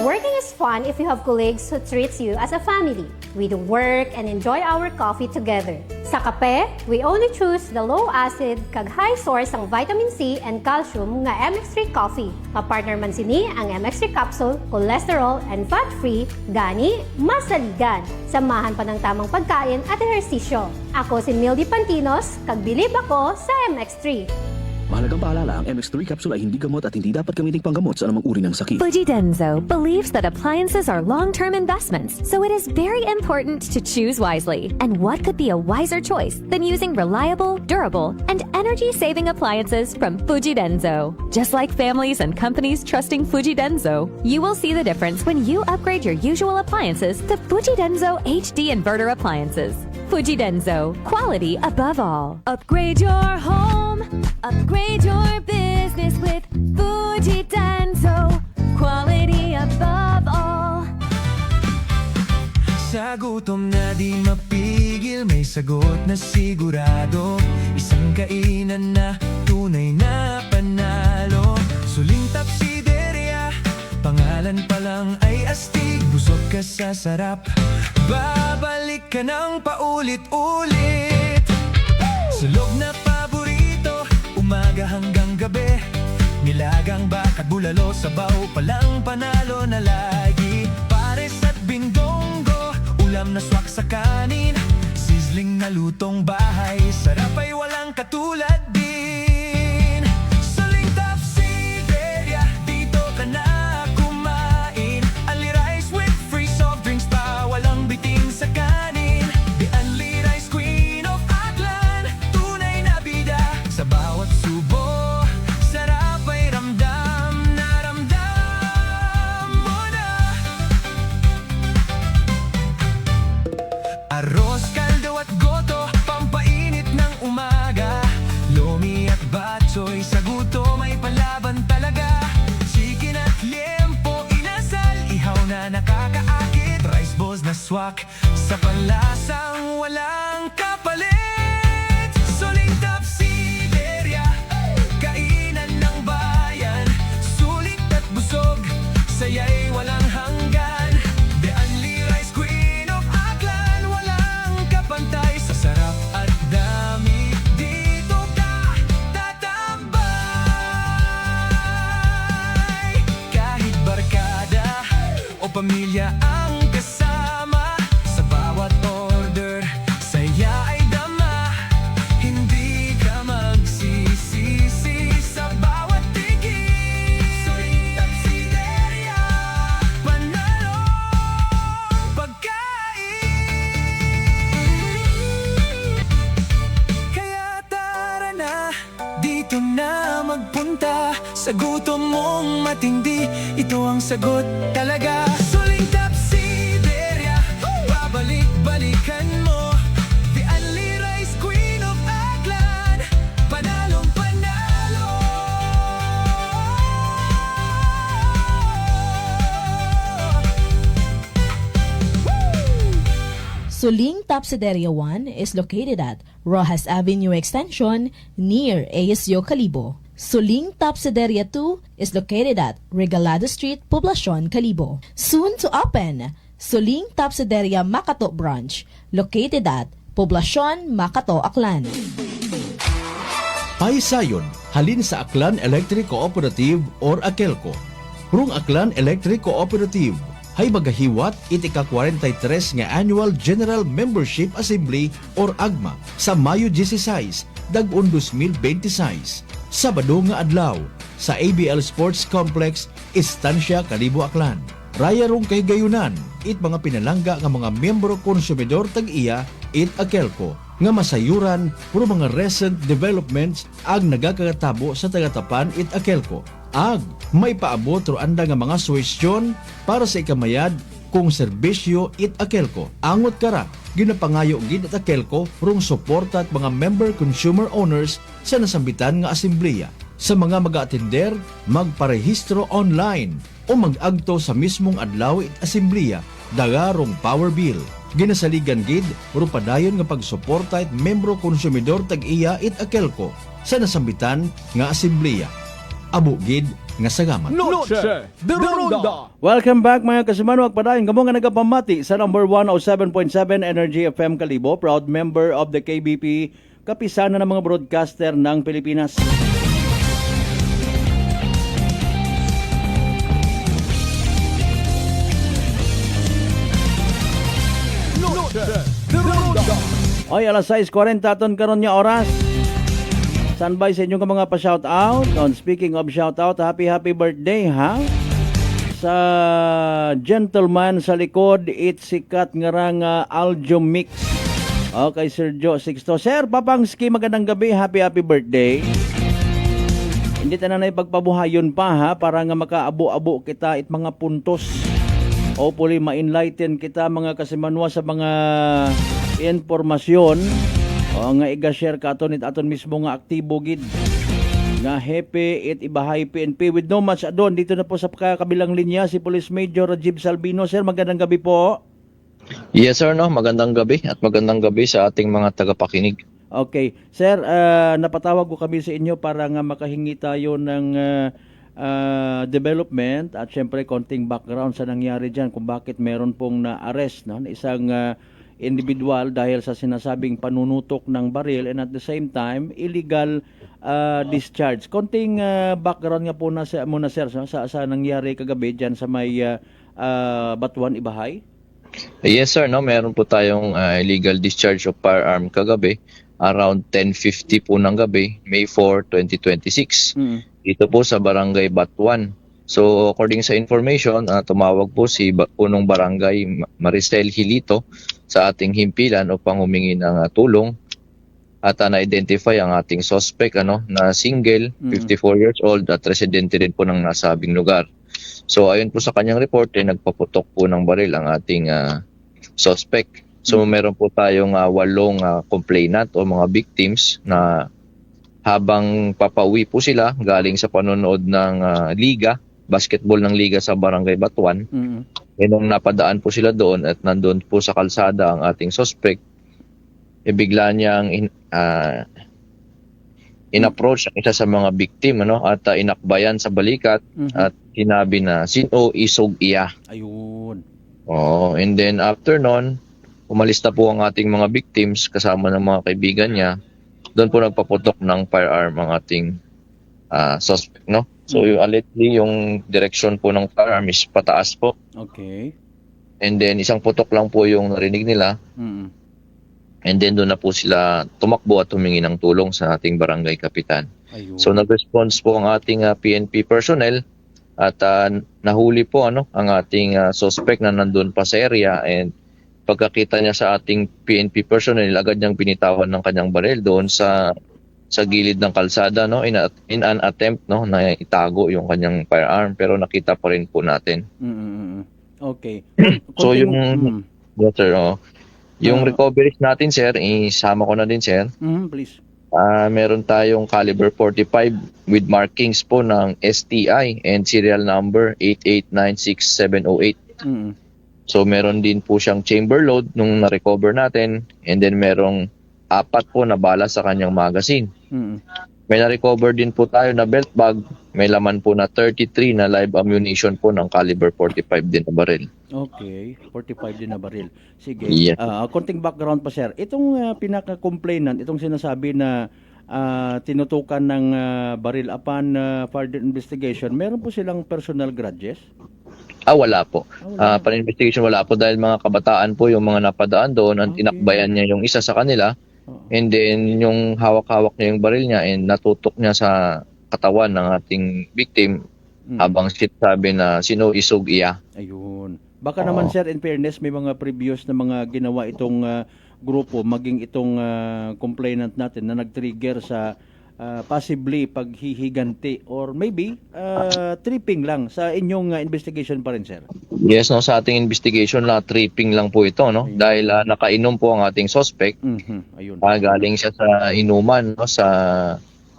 Working is fun if you have colleagues who treats you as a family. We do work and enjoy our coffee together. Sa kape, we only choose the low-acid kag high source ang vitamin C and calcium nga MX3 coffee. Kapartner man sini ang MX3 capsule, cholesterol and fat-free, gani, masaligan. Samahan pa ng tamang pagkain at ehersisyo. Ako si Mildy Pantinos, kag bilib ako sa MX3. Mahalagang paalala, ang MX3 capsule ay hindi gamot at hindi dapat gamiting panggamot sa anumang uri ng sakit. Fujidenzo believes that appliances are long-term investments, so it is very important to choose wisely. And what could be a wiser choice than using reliable, durable, and energy-saving appliances from Fujidenzo? Just like families and companies trusting Fujidenzo, you will see the difference when you upgrade your usual appliances to Fujidenzo HD inverter appliances. Fujidenzo, quality above all. Upgrade your home. Upgrade your business with Fujidenzo, quality above all. Sa gutom na di mapigil, may sagot na sigurado. Isang kainan na tunay na panalo. Suling Tapsideria, pangalan pa lang ay astig. Busog ka sa sarap, babalik ka ng paulit-ulit. Sulog na paborito, umaga hanggang gabi. Nilagang bakat bulalo, sabaw palang panalo na lagi. Pares at bindonggo, ulam na swak sa kanin. Sizzling na lutong bahay, sarap ay walang katulad din. Suling Tapsideria, dito ka na kumain. Only rice with free soft drinks pa, walang bitin sa kanin. The only rice queen of Aklan, tunay na bida. Sa bawat subo, sarap ay ramdam na ramdam mo na. Arroz, kaldo at goto, pampainit ng umaga. Lomi at batsoy, sa gutom ay palaban talaga. Chicken at liempo, inasal, ihaw na nakakaakit. Rice balls na swak, sa panlasang walang kapalit. Suling Tapsideria, kainan ng bayan. Sulit at busog, saya'y walang hanggan. The only rice queen of Aklan, walang kapantay. Sa sarap at dami, dito ka tatambay. Kahit barkada o pamilya ang kasama, sa bawat order, saya ay dama. Hindi ka magsisisi sa bawat tigil. Suling Tapsideria, panalo pagkain. Kaya tara na, dito na magpunta. Sa gutom mong matindi, ito ang sagot talaga. Suling Tapsideria, babalik-balikan mo. The only rice queen Suling Tapsideria 1 is located at Rojas Avenue Extension near ASU Calibo. Suling Tapsideria 2 is located at Regalado Street, Poblacion, Calibo. Soon to open, Suling Tapsideria Makato Branch, located at Poblacion, Makato, Aklan. Paisayon, halin sa Aklan Electric Cooperative or AKELCO. Rung Aklan Electric Cooperative, hay magahiwat iti ka-43 nga Annual General Membership Assembly or AGMA sa Mayo 16, dag-un 2026. Sabado nga adlaw sa ABL Sports Complex, Estancia, Calibo, Aklan. Raya rong kay gayunan, it mga pinalangga nga mga miyembro konsumidor tag-iya it AKELCO nga masayuran puro mga recent developments ag nagakatabo sa tagatapan it AKELCO. Ag may paabot ro anda nga mga suwestyon para sa ikamayad kung serbisyo it AKELCO. Angot kara ginapangayo gid at AKELCO rong suporta at mga member consumer owners sa nasambitan nga asembleya. Sa mga mag-attender, magparehistro online o mag-agto sa mismong adlaw it asembleya dagarong power bill. Ginasaligan gid ro padayon nga pagsuporta at membro konsumidor tag-iya it AKELCO sa nasambitan nga asembleya. Abo gid nga sagamat. Noche de Ronda. Welcome back mga kasimano. Padayon kamo nga nagapamati sa number 107.7 Energy FM Calibo, proud member of the KBP, kapisana ng mga broadcaster ng Pilipinas. Oy, alas 6:40 aton karon nga oras. Standby sa inyong mga pa-shoutout. Speaking of shoutout, happy birthday ha. Sa gentleman sa likod, it's sikat nga rang Aljo Mix. Okay, Sergio Sixto. Sir, Papangski, magandang gabi. Happy birthday. Hindi tayo na ipagpabuhayon pa ha, para nga makaabo-abo kita it mga puntos. Hopefully, ma-enlighten kita mga kasimanwa sa mga informasyon. O nga iga-share ka aton mismo nga aktibo gid nga hepe it ibahay PNP. With no much adon, dito na po sa kabilang linya si Police Major Rajib Salvino. Sir, magandang gabi po. Yes sir, no, magandang gabi at magandang gabi sa ating mga tagapakinig. Okay, sir, napatawag ko kami sa inyo para nga makahingi tayo ng development at syempre konting background sa nangyari dyan kung bakit meron pong na-arrest no, na isang individual dahil sa sinasabing panunutok ng baril and at the same time illegal discharge. Konting background nga po muna sir sa nangyari kagabi dyan sa may Batuan, Ibahay. Yes sir, no, meron po tayong illegal discharge of firearm kagabi around 10:50 po ng gabi, May 4, 2026. Dito po sa Barangay Batuan. So according sa information, tumawag po si punong barangay Maricel Hilito sa ating himpilan upang humingi ng tulong at na-identify ang ating suspect na single, 54 years old at residente rin po ng nasabing lugar. So ayon po sa kanyang report, nagpaputok po ng baril ang ating suspect. So meron po tayong 8 complainant o mga victims na habang papauwi po sila galing sa panonood ng liga, basketball ng liga sa Barangay Batuan. Nung napadaan po sila doon at nandun po sa kalsada ang ating suspect, bigla niyang in-approach ang isa sa mga victim at inakbayan sa balikat at sinabi na sino isog iya. Ayun. Oh, and then after nun, umalis na po ang ating mga victims kasama ng mga kaibigan niya. Doon po nagpaputok ng firearm ang ating suspect, no? So yung direction po ng firearm is pataas po. Okay. And then isang putok lang po yung narinig nila. And then doon na po sila tumakbo at humingi ng tulong sa ating barangay kapitan. Ayun. So nag-response po ang ating PNP personnel at nahuli po ang ating suspect na nandun pa sa area, and pagkakita niya sa ating PNP personnel, agad niyang binitawan ng kanyang baril doon sa gilid ng kalsada, no, in an attempt na itago yung kanyang firearm, pero nakita pa rin po natin. Okay. So yung yes, sir, yung recoveries natin sir, isama ko na din sir. Please. Meron tayong caliber 45 with markings po ng STI and serial number 8896708. So meron din po siyang chamber load nung na-recover natin, and then merong 4 po na bala sa kanyang magazine. May na-recover din po tayo na belt bag, may laman po na 33 na live ammunition po ng caliber 45 din na baril. Okay, 45 din na baril. Sige. Yes. Konting background pa, sir. Itong pinaka-complainant, itong sinasabi na tinutukan ng baril upon further investigation, meron po silang personal grudges? Wala po. Pan-investigation wala po dahil mga kabataan po yung mga napadaan doon, ang tinakbayan niya yung isa sa kanila, and then yung hawak-hawak niya yung baril niya and natutok niya sa katawan ng ating victim habang sinasabi na sino isog iya. Ayun. Baka naman, sir, in fairness, may mga previous na mga ginawa itong grupo, maging itong complainant natin na nag-trigger sa possibly paghihiganti or maybe tripping lang sa inyong investigation pa rin, sir. Yes, no, sa ating investigation na tripping lang po ito, no? Dahil nakainom po ang ating suspect. Ayun. Galing siya sa inuman, no, sa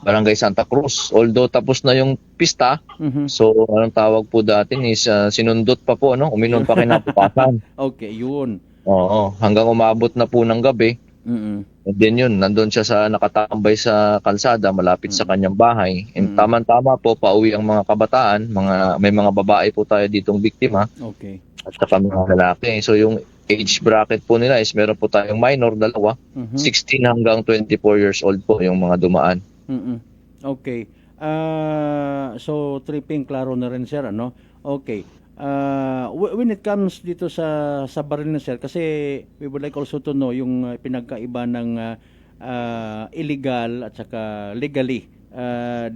Barangay Santa Cruz. Although tapos na yung pista, so anong tawag po dati is sinundot pa po, no? Uminom pa kinabukasan. Okay, yun. Oo, hanggang umabot na po ng gabi. And then yun, nandun siya sa nakatambay sa kalsada malapit sa kanyang bahay. And tama-tama po, pauwi ang mga kabataan, may mga babae po tayo ditong biktima. Okay. At saka mga lalaki. So yung age bracket po nila is meron po tayong minor, 2, 16 hanggang 24 years old po yung mga dumaan. Okay. So tripping, klaro na rin, sir, ano? Okay. When it comes dito sa baril na, sir, kasi we would like also to know yung pinagkaiba ng illegal at saka legally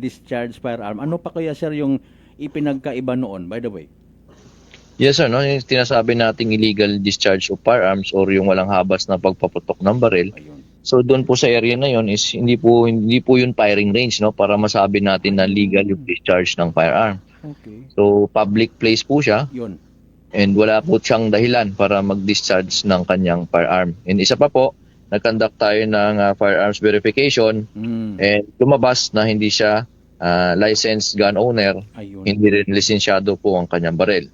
discharged firearm. Ano pa kaya, sir, yung ipinagkaiba noon, by the way? Yes, sir, no? Yung tinasabi nating illegal discharge of firearms or yung walang habas na pagpaputok ng baril. So doon po sa area na yon is hindi po yun firing range, no, para masabi natin na legal yung discharge ng firearm. Okay. So public place po siya. Yun. And wala po siyang dahilan para mag-discharge ng kanyang firearm. And isa pa po, nag-conduct tayo ng firearms verification and lumabas na hindi siya licensed gun owner. Ayun. Hindi rin lisensyado po ang kanyang baril.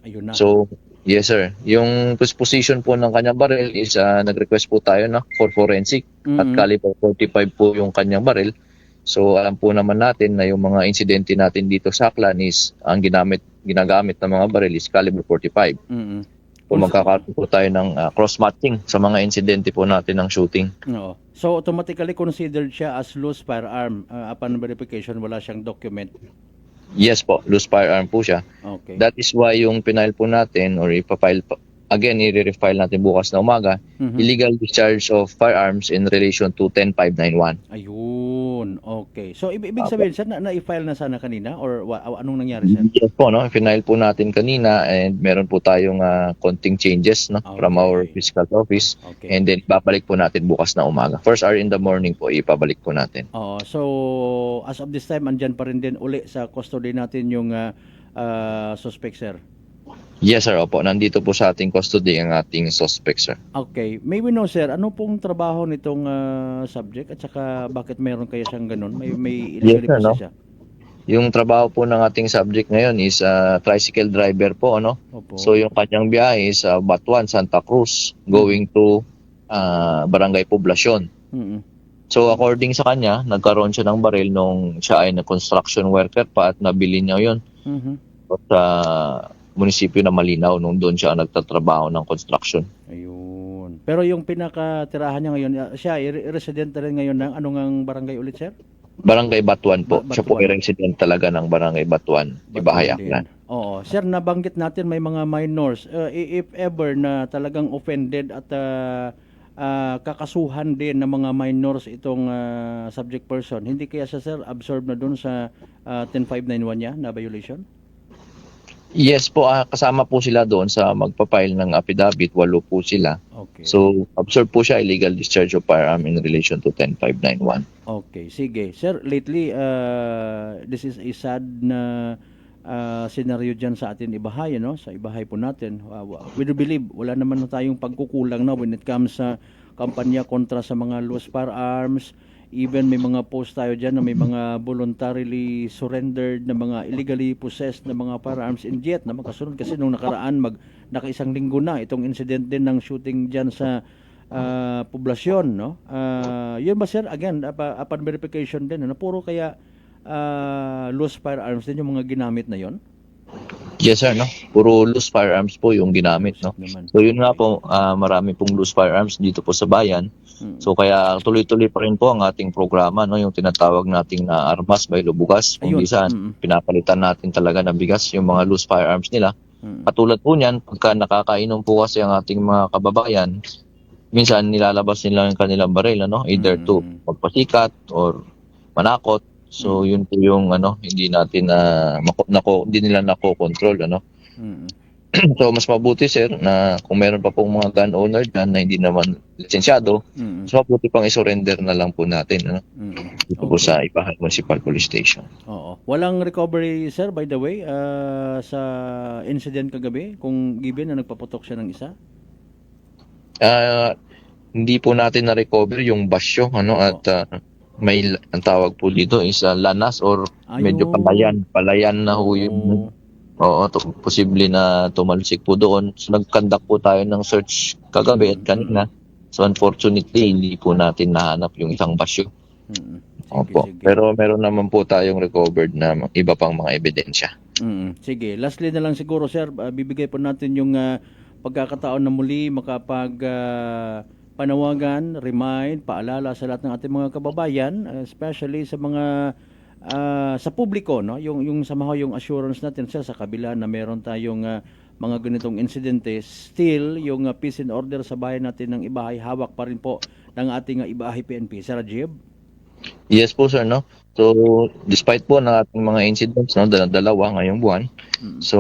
Ayun na. So, yes, sir. Yung disposition po ng kanyang baril is nag-request po tayo na for forensic at caliber 45 po yung kanyang baril. So alam po naman natin na yung mga insidente natin dito sa Aklan is ang ginagamit ng mga baril is caliber 45. Kung magkakaroon po tayo ng cross-matching sa mga insidente po natin ng shooting. Oo. So automatically considered siya as loose firearm upon verification, wala siyang document. Yes po, loose firearm po siya. Okay. That is why yung pinail po natin or ipafile again, i-refile natin bukas na umaga, illegal discharge of firearms in relation to 10591. Ayun, okay. So, ibig sabihin, sir, na-i-file na sana kanina? Or anong nangyari, sir? Yes po, no? Final po natin kanina and meron po tayong konting changes, no? From our fiscal office. Okay. And then, babalik po natin bukas na umaga. First hour in the morning po, ipabalik po natin. So, as of this time, andyan pa rin din uli sa custody natin yung suspect, sir? Yes, sir. Opo. Nandito po sa ating custody ang ating suspect, sir. Okay. May we know, sir, ano pong trabaho nitong subject at saka bakit meron kaya siyang ganun? May Yes, sir, no? siya? Yung trabaho po ng ating subject ngayon is tricycle driver po, ano? Opo. So, yung kanyang biyahe is Batuan, Santa Cruz, going to Barangay Poblacion. So, according sa kanya, nagkaroon siya ng baril nung siya ay na construction worker pa at nabili niya yun. Sa munisipyo na Malinaw nung doon siya nagtatrabaho ng construction. Ayun. Pero yung pinakatirahan niya ngayon, siya resident rin ngayon ng anong barangay ulit, sir? Barangay Batuan po. Batuan. Siya po ay resident talaga ng Barangay Batuan, Ibahay, Aklan. Oo. Sir, nabanggit natin may mga minors. If ever na talagang offended at kakasuhan din ng mga minors itong subject person, hindi kaya siya, sir, absorb na doon sa 10591 niya na violation? Yes po, kasama po sila doon sa magpapile ng affidavit, 8 po sila. Okay. So, observe po siya illegal discharge of firearm in relation to 10591. Okay, sige. Sir, lately, this is a sad na scenario dyan sa atin Ibahay, no? Sa Ibahay po natin. We do believe, wala naman tayong pagkukulang na when it comes sa kampanya kontra sa mga loose firearms. Even may mga post tayo dyan na may mga voluntarily surrendered na mga illegally possessed na mga firearms and yet na makasunod kasi nung nakaraan nakaisang linggo na itong incident din ng shooting dyan sa poblasyon, no? Yun ba sir, again, upon verification din, na puro kaya loose firearms din yung mga ginamit na yon? Yes sir, no? Puro loose firearms po yung ginamit, no? So yun nga po, marami pong loose firearms dito po sa bayan. So kaya tuloy-tuloy pa rin po ang ating programa, no? Yung tinatawag nating na Armas by Lubugas. Kung saan pinapalitan natin talaga ng bigas yung mga loose firearms nila. Katulad po niyan, pagka nakakainom po kasi ang ating mga kababayan, minsan nilalabas nila yung kanilang baril, ano? Either to magpasikat or manakot. So yun po yung hindi natin hindi nila nako-control, ano. So mas mabuti sir na kung meron pa pong mga gun owner dyan na hindi naman lisensyado, mas mabuti pang i-surrender na lang po natin, ano. Dito po sa Ibahay Municipal Police Station. Oo. Walang recovery sir, by the way, sa incident kagabi kung given na nagpaputok siya ng isa? Hindi po natin na-recover yung basyo, at may ang tawag po dito is lanas or medyo palayan na ho yun. Oo, posible na tumalsik po doon. So nag-conduct po tayo ng search kagabi at kanina. So unfortunately, hindi po natin nahanap yung isang basyo. Opo. Pero meron naman po tayong recovered na iba pang mga ebidensya. Sige, lastly na lang siguro sir, bibigay po natin yung pagkakataon na muli panawagan, remind, paalala sa lahat ng ating mga kababayan, especially sa mga sa publiko, no? Yung somehow yung assurance natin sa kabila na meron tayong mga ganitong insidente, still yung peace and order sa bayan natin ng Ibahay hawak pa rin po ng ating Ibahay PNP. Sir Rajib? Yes po sir, no. So despite po ng ating mga incidents, no, dalawa ngayong buwan. So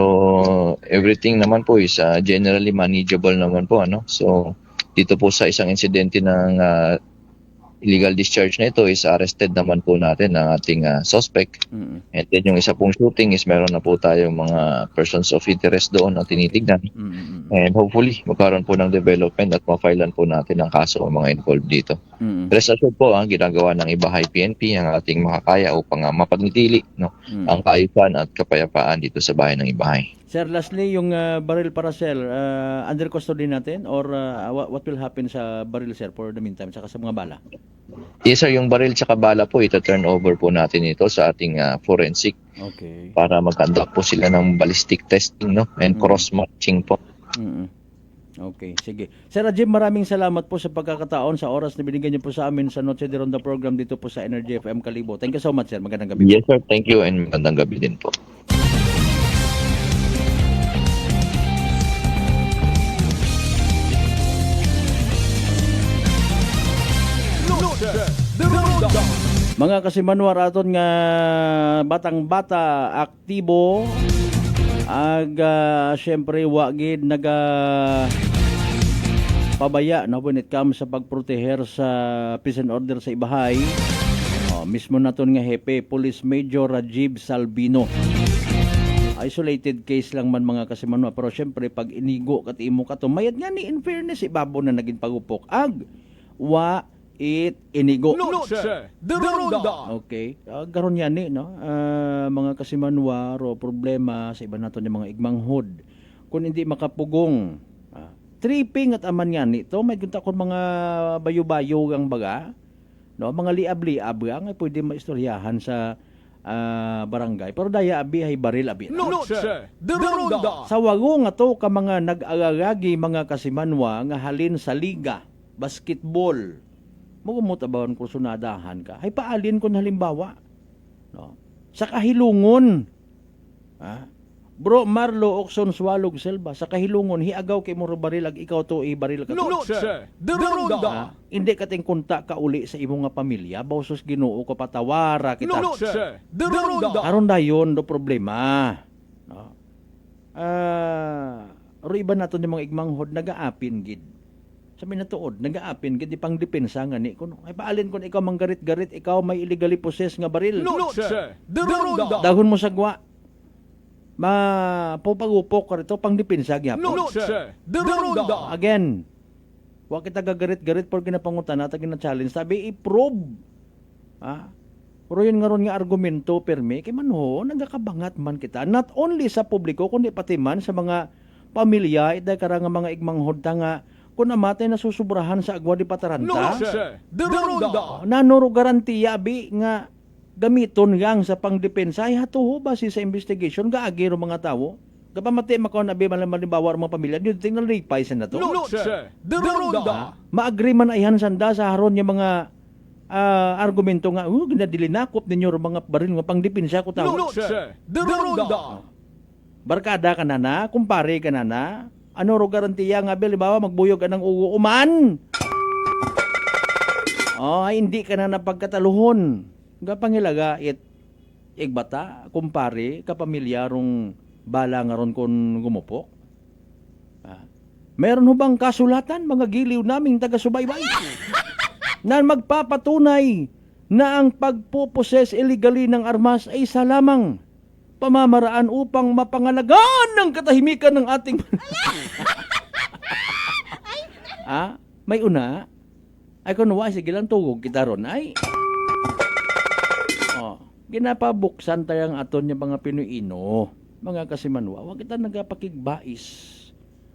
everything naman po is generally manageable naman po, ano. So dito po sa isang insidente ng illegal discharge na ito is arrested naman po natin ang ating suspect. And then yung isa pong shooting is meron na po tayong mga persons of interest doon na tinitignan. And hopefully magkaroon po ng development at ma-filean po natin ang kaso ang mga involved dito. Rest assured po ang ginagawa ng Ibahay PNP ang ating makakaya upang mapanatili, no, ang kaayusan at kapayapaan dito sa bayan ng Ibahay. Sir, lastly, yung barrel paracel, under custody natin or what will happen sa barrel, sir, for the meantime, saka sa mga bala? Yes, sir. Yung barrel tsaka bala po, ito-turn over po natin ito sa ating forensic. Okay. Para mag-conduct po sila ng ballistic testing, no? And cross-matching po. Okay, sige. Sir Rajib, maraming salamat po sa pagkakataon sa oras na binigyan niyo po sa amin sa Noche de Ronda program dito po sa Energy FM Kalibo. Thank you so much, sir. Magandang gabi. Yes, sir. Thank you and magandang gabi din po. Mga kasimanwar aton nga batang-bata aktibo syempre wagid pabaya na when it comes sa pagproteher sa peace and order sa Ibahay. Mismo naton nga hepe Police Major Rajib Salvino. Isolated case lang man mga kasimanwar, pero syempre pag inigo kat imo ka mayad nga ni in fairness ibabo na naging pagupok inigo. Okay. Garon yan no? Mga kasimanwa o problema sa iba nato ng mga igmanghod. Kung hindi makapugong, tripping at aman yan ito, may gunta kon mga bayo-bayo ang baga, no? Mga liab-liab ang pwede maistoryahan sa barangay. Pero daya abi hay baril abi. Sa wago nga to ka mga nag-agagagi mga kasimanwa nga halin sa liga, basketball, magumot abawan kung sunadahan ka. Ay paalin kung halimbawa, no? Sa kahilungon, Bro Marlo Okson Swalog Selva, sa kahilungon hiagaw kay mo baril ag ikaw to baril ka. Hindi ka ting kunta ka uli sa imong nga pamilya, bawsos Ginoo ko patawara kita. Aron dayon do problema. No? Iba nato ni mga igmanghod nagaapin gid. Sabi na tuod, nag-aapin, gandi pang depensa nga ni kuno. Ay paalin kun ikaw manggarit-garit, ikaw may illegally possess nga baril. Dahon mo sagwa. Mapupagupok ka rito pang depensa gyapon. Again, wa kita gagarit-garit por ginapangutan nata gina-challenge. Sabi i-probe Pero yun nga ron nga argumento, permi, kay man ho, nagakabangat man kita. Not only sa publiko, kundi pati man sa mga pamilya, iday karang mga igmang hodta nga, kung namatay na susubrahan sa agwa di pataranta. De Ronda. Nanuro garantiya, abi, nga gamiton gang sa pangdepensa, ay hatuho ba sa investigation, gaagi ro mga tao? Kapamati makaw na abi, malimbawa mga pamilya, yun tingnan ripay sa na to. De Ronda. Maagri man ayhan sanda sa haron yung mga argumento nga, ginadilinakop ninyo mga baril nga pangdepensa ko tao. De Ronda. Barkada ka na, kumpare ka na, ano ro garantiya nga halimbawa magbuyog ka ng uuman. Ay hindi ka na napagkataluhon. Gapangilaga igbata, kumpare, kapamilya rong bala nga ron kon gumupok. Meron ho bang kasulatan mga giliw naming taga-subaybay? Na magpapatunay na ang pagpuposes illegally ng armas ay isa lamang pamamaraan upang mapangalagaan ng katahimikan ng ating may una ay kunuwa sige lang tugog kita ron ay ginapabuksan tayang aton niya mga Pinoyino mga kasimanwa wag kita nagapakigbais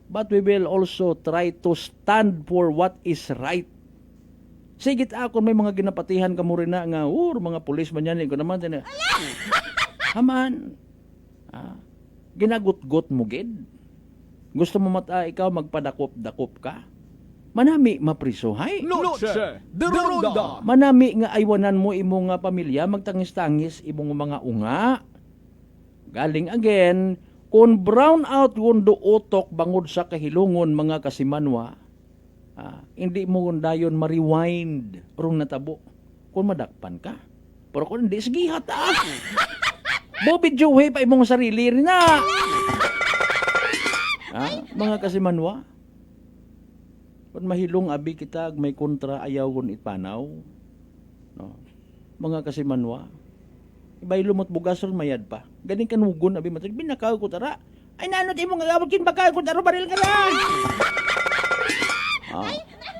but we will also try to stand for what is right. Sigit ako may mga ginapatihan ka mo rin na nga, mga pulis man yan, ko naman, haman, ginagot-got mo gid. Gusto mo ikaw magpadakop-dakop ka? Manami mapriso, hay? De Ronda. Manami nga aywanan mo imong pamilya, magtangis-tangis imong mga unga. Galing again, kung brown out kundo utok bangod sa kahilungon mga kasimanwa, hindi mo dayon ma-rewind rong natabo kung madakpan ka. Pero kung hindi, sige hata. Bobby Joey pa imong sarili rin na. Mga kasimanwa, kung mahilong abi kita, may kontra ayaw kung ipanaw. No? Mga kasimanwa, iba'y lumot bugas ron mayad pa. Ganing kanugon abi matag, binakaw ko tara. Ay nanot imong agawag kinbakaw ko taro baril ka lang.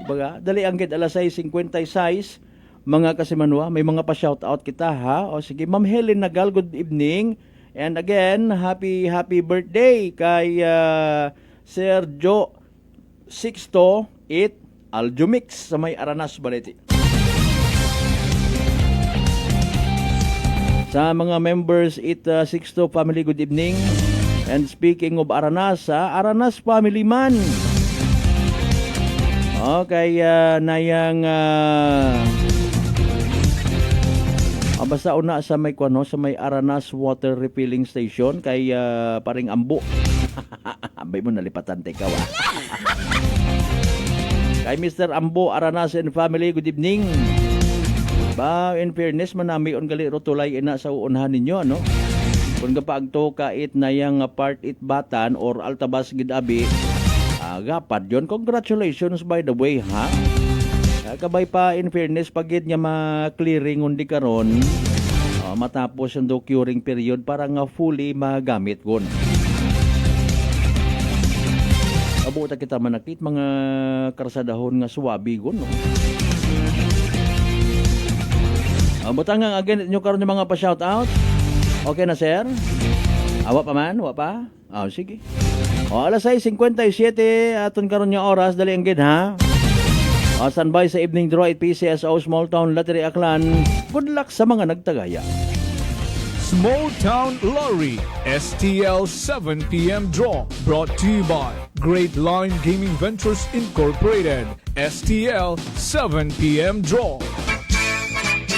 Baga, dali ang gid alas 6:56 mga kasimanwa, may mga pa-shoutout kita ha. O sige, Ma'am Helen Nagal, good evening. And again, happy birthday kay Sir Joe Sixto 8 Aljumix sa may Aranas Balete. Sa mga members Sixto family, good evening. And speaking of Aranas, Aranas family man. Okay, nayang basta una sa may sa may Aranas Water Refilling Station kay paring Ambo. Abay mo nalipatan ikaw Kay Mr. Ambo Aranas and family, good evening. In fairness manami on gali ro tulay ina sa uunhan ninyo no. Kung gapaagto kait nayang part it batan or altabas gid abi. Gapat yun. Congratulations by the way, ha? Kabay pa, in fairness, pagid niya ma-clearing undi karon matapos yung curing period para nga fully magamit gun. Abuta kita manakit mga karsadahon nga suwabi gun, no? Butang nga again nyo karon yung mga pa-shoutout. Okay na, sir? Awa pa man? Awa pa? Sige. Alas 6:57 aton karon nga oras dali ang gid ha. Standby sa evening draw at PCSO Small Town Lottery Aklan. Good luck sa mga nagtagaya. Small Town Lottery STL 7 PM Draw brought to you by Great Line Gaming Ventures Incorporated. STL 7 PM Draw.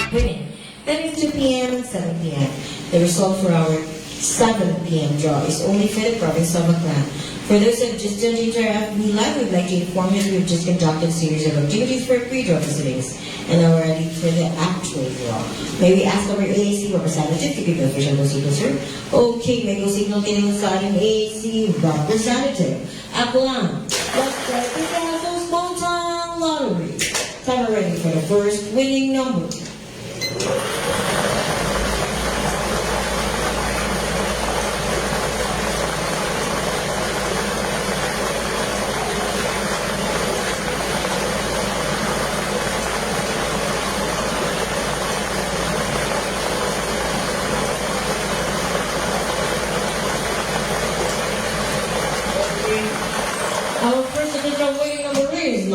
Winning. That is 2 p.m. and 7 p.m. The result for our 7 p.m. draw is only for the province of Aklan. For those who have just tuned into our FB Live, we'd like to inform you that we've just conducted a series of activities for pre-draw facilities and now we're ready for the actual draw. May we ask our AAC representative to give the official go signal, sir? Okay, may go signal getting sa ating AAC representative. Aklan, let's start the Small Town Lottery. Time ready for the first winning number.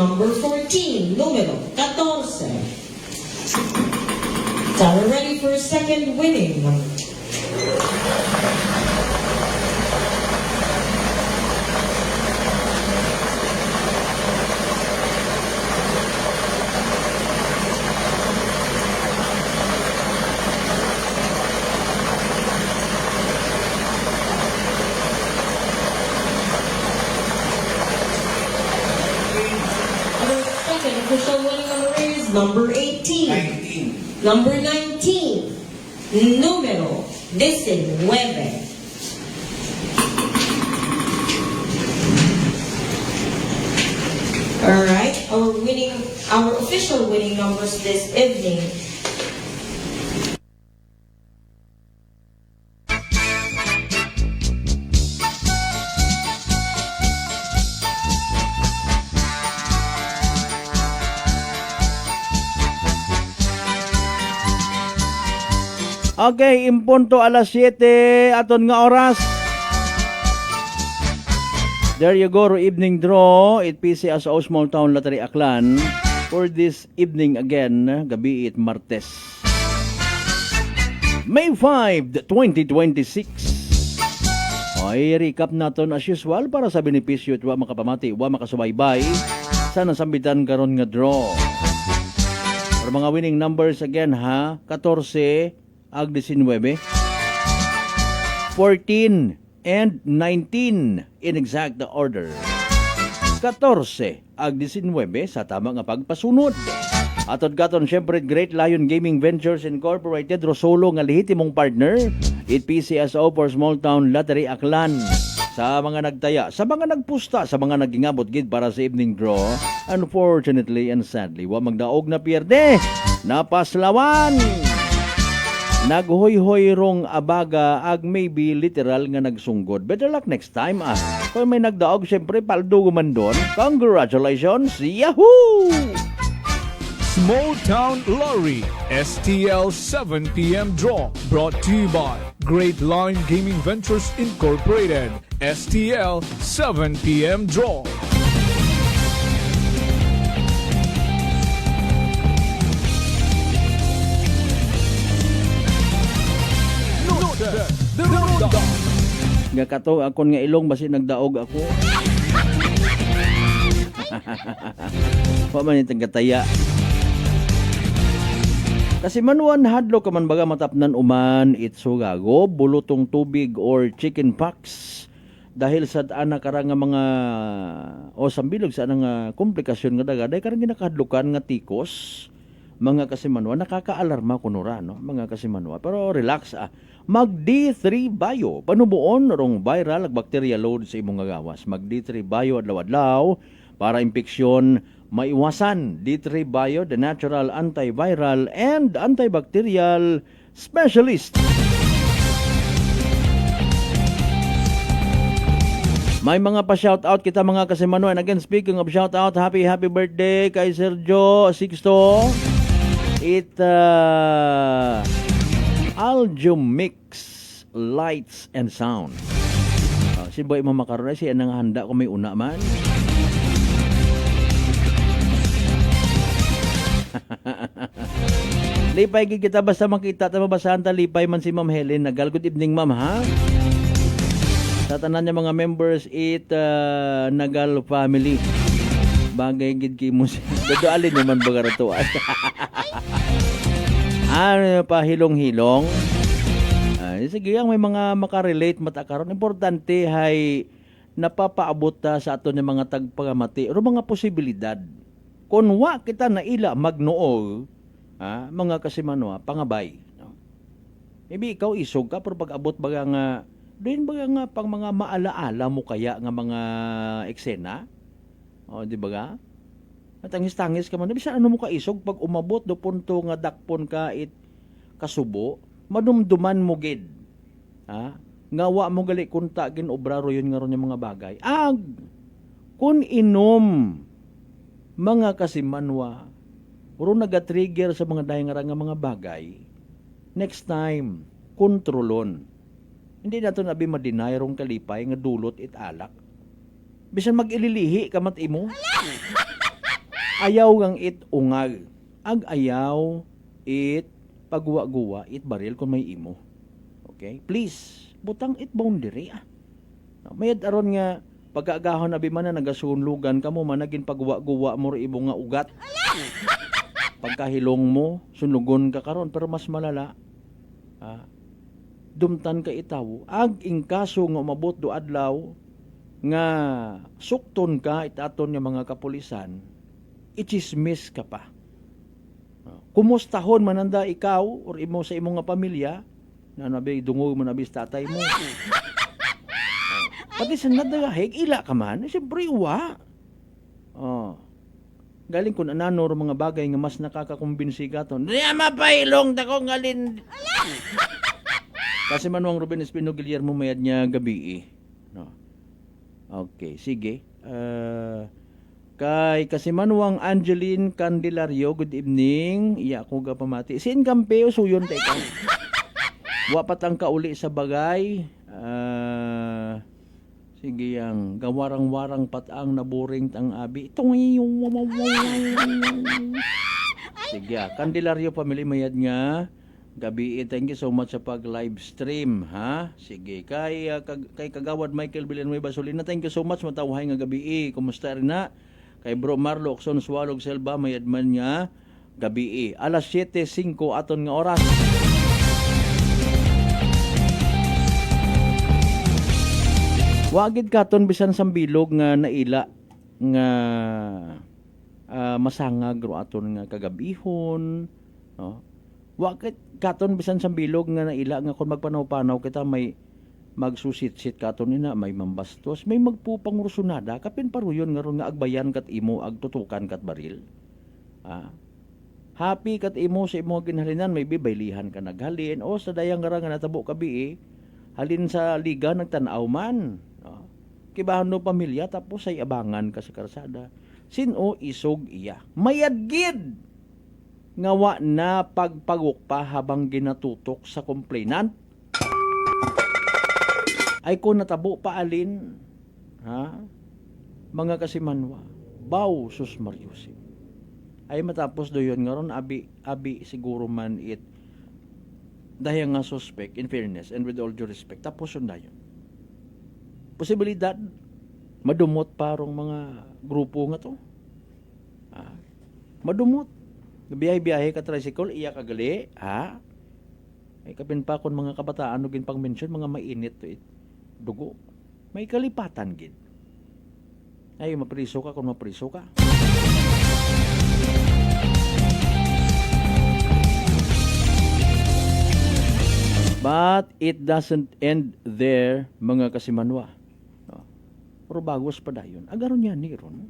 number 14, numero 14. Tara ready for second winning. Official winning number is number 18. Number 19. Número 19. Alright, our official winning numbers this evening. Okay, impunto alas 7 aton nga oras. There you go, evening draw. It PCS o Small Town Lottery Aklan for this evening again, gabi it Martes. May 5, 2026. Ay, recap naton as usual para sa benepisyo at wa makapamati, wa makasubaybay sa nasambitan karon nga draw. For mga winning numbers again ha, 14 ag 19, 14 and 19 in exact order. 14 ag 19 sa tama nga pagpasunod. Atod katon syempre Great Lion Gaming Ventures Incorporated Rosolo nga lehitimong partner it PCSO for Small Town Lottery Aklan. Sa mga nagtaya, sa mga nagpusta, sa mga nagingabot gid para sa evening draw, unfortunately and sadly, wa magdaog na pierde. Napaslawan. Naghoy-hoy rong abaga ag maybe literal nga nagsunggod. Better luck next time ah. Kung may nagdaog, syempre paldo man doon. Congratulations! Yahoo! Small Town Lottery STL 7 p.m. draw brought to you by Great Line Gaming Ventures Incorporated. STL 7 p.m. draw. Nga kato akon nga ilong basi nagdaog ako. Pa man itong kataya. Kasi manuan hadlo ka man baga matapnan uman itsugago, bulutong tubig or chicken pox. Dahil sa ana karang nga mga o sambilog sa nga komplikasyon nga daga, dahil karang ginakahadlukan nga tikos. Mga kasimanwa, nakaka-alarma kunura, no? Mga kasimanwa. Pero relax ah. Mag D3 Bio, panubuon rong viral ag bacteria load sa imong gawas. Mag D3 Bio adlaw-adlaw para impeksyon maiwasan. D3 Bio, the natural antiviral and antibacterial specialist. May mga pa-shoutout kita mga kasimanwa. And again, speaking of shoutout, happy birthday kay Sergio Sixto. Aljo Mix Lights and Sound. Si Boy Mamakaroon siya nang handa kung may una man. Lipay kita basta makita at mabasahan ta lipay man si Ma'am Helen. Good evening ma'am ha. Sa tanan niya mga members Nagal family. Bagay gid kay mo. Dodoalin naman baga rato. Ano pa hilong-hilong? Sige, ang may mga makarelate matakaron. Importante hay napapaabot ta sa ato ng mga tagpagamati o mga posibilidad. Kung wa kita na ila magnoog, mga kasimanwa, pangabay. No? Maybe ikaw isog ka, pero pag-abot baga nga, doon baga nga pang mga maalaala mo kaya nga mga eksena? O, di ba ga? Natangis-tangis ka man. Bisa ano mo ka isog pag umabot do punto nga dakpon ka kasubo, madumduman mo gid. Nga wa mo gali kunta gin obraro yun nga ron yung mga bagay. Kun inom mga kasimanwa, puro nagatrigger sa mga dahingarang nga mga bagay, next time, kontrolon. Hindi nato nabi madinay rong kalipay nga dulot it alak. Bisan mag-ililihi kamat imo. Ayaw gang it ungag. Ag ayaw it pagguwa-guwa it baril kung may imo. Okay? Please, butang it boundary Mayad aron nga pagkaagahon na biman na nagasunlugan ka mo managin pagguwa-guwa mo ri ibo nga ugat. Pagkahilong mo, sunugon ka karon pero mas malala. Dumtan ka itaw. Ag ingkaso nga umabot do adlaw nga sukton ka itaton nga mga kapulisan, ichismis ka pa. Kumustahon mananda ikaw or imo sa imong nga pamilya na nabi dungog man abis tatay mo. Pati sa nadagahig ila ka man, siyempre uwa. Galing kun anano ro mga bagay nga mas nakakakumbinsi ka to. Diya mapailong dako ngalin. Kasi manuang Ruben Espino Guillermo mayad niya gabi Okay, sige. Kay Kasimanwang Angeline Candelario, good evening. Iya ko ga pamati. Sin kampeo suyon tay ka. Wa patang kauli sa bagay. Sige yang gawarang-warang patang naburing tang abi. Itong sige, Candelario family mayad nga. Gabi, thank you so much sa pag-live stream, ha? Sige, kay Kagawad Michael Villanueva Solina, thank you so much, matawhay nga gabi. Kumusta rin na? Kay Bro Marlo Okson Swalog Selva, mayadman nga gabi. Alas 7:05 aton nga oras. Wagid katon bisan sambilog nga naila nga masangag ro aton nga kagabihon, no? Wakit katon bisan sa bilog nga naila nga kung magpanaw-panaw kita may magsusit-sit katon nina, may mambastos, may magpupang rusunada, kapin paruyon nga ron nga agbayan kat imo, agtutukan kat baril. Happy kat imo sa imo ginhalinan, may bibaylihan ka naghalin, o sa dayang nga nga natabo kabi halin sa liga nagtanaw man. Kibahan no pamilya, tapos ay abangan ka sa karsada. Sino isog iya? Mayadgid! Ngawa na pagpagok pa habang ginatutok sa complainant. Ay ko natabo pa alin, mga Kasimanwa, baw sus Mariusin. Ay matapos do yun nga ron, abi siguro man it dahil nga suspect, in fairness and with all due respect, tapos yun dayon. Posibilidad madumot parong mga grupo nga to. Madumot. Biyahe-biyahe ka tricycle, iya kagali, Ay kapin pa kon mga kabataan no gin pang mention mga mainit to dugo. May kalipatan gid. Ay mapriso ka kung mapriso ka. But it doesn't end there, mga Kasimanwa. Pero bagos pa dayon. Agaron yan ni ron.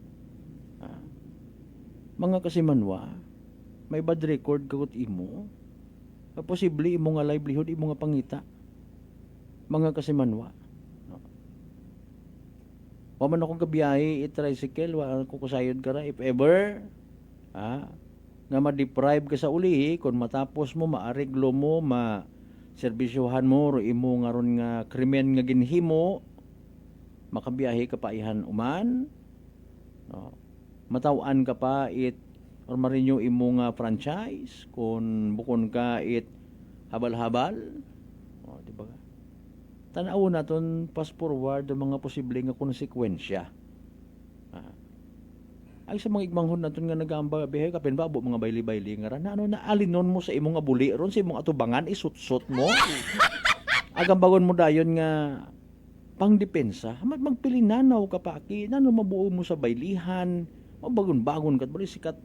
Mga Kasimanwa, may bad record kagot imo. Posible imo nga livelihood, imo nga pangita. Mga Kasimanwa. Wa man akong kabiyahe i-tricycle, wa ako kusayod ka ra if ever. Nga ma-deprive ka sa ulihi, kung matapos mo, maariglo mo, servisyohan mo, ro imo nga ron nga krimen nga ginhimo, makabiyahe ka pa ihan uman, matawan ka pa or marinyo imo nga franchise, kung bukon ka habal-habal, diba? Tanaw naton pass forward ang mga posible nga konsekwensya. Ay sa mga igmanghon naton nga nagamba bihe kapin babo mga bayli-bayli nga na ano na alinon mo sa imong nga buli ron sa imong atubangan isut-sut mo. Agam bagon mo dayon nga pangdepensa, magpilinanaw ka pa aki, nano mabuo mo sa baylihan, mabagon-bagon kat bali sikat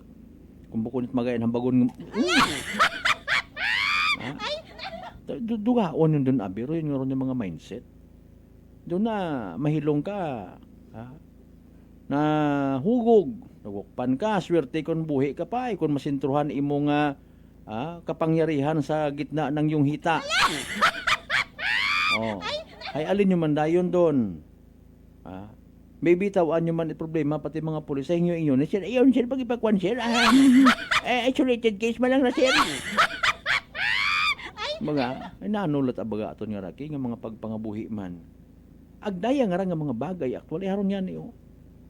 kung bukunit magayan ang bagon dugaon yun dun abiro yun nga ron yung mga mindset doon na mahilong ka na hugog nagwakpan ka, swerte kung buhi ka pa kung masintruhan imo nga kapangyarihan sa gitna ng yung hita ay alin yung mandayon doon maybe tawaan nyo man problema pati mga pulis sa inyo na sir ayon sir pag ipagkwan sir isolated case man lang na sir mga nanulat abaga aton nga raki nga mga pagpangabuhi man agdaya nga mga bagay actually haron yan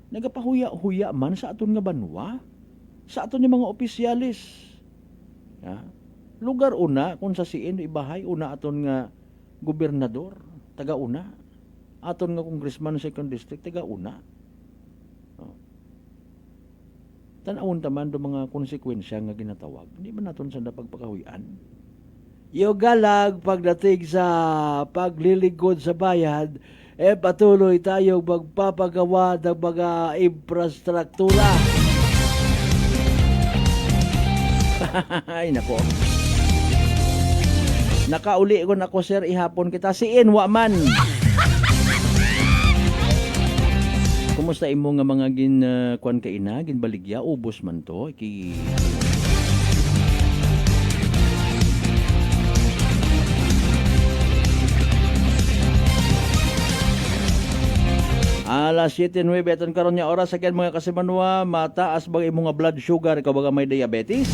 nagapahuya-huya man sa aton nga banwa sa aton yung mga opisyalis. Ya. Lugar una kung sa siin ibahay una aton nga gobernador, taga una. Aton nga congressman sa 2nd district, taga una. Tanawon taman do mga konsekwensya nga ginatawag. Hindi man naton sa napagpakahuyan. Yogalag pagdating sa pagliligod sa bayad, patuloy tayo magpapagawa ng mga infrastruktura. Ay nako. Nakauli ko na ko sir ihapon kita si Inwa man. Kumusta imo nga mga kwan kaina, ginbaligya, ubos man to. Alas 7:09 aton karon nga oras again mga kasimanwa, mataas ba imo nga blood sugar ikaw ba may diabetes?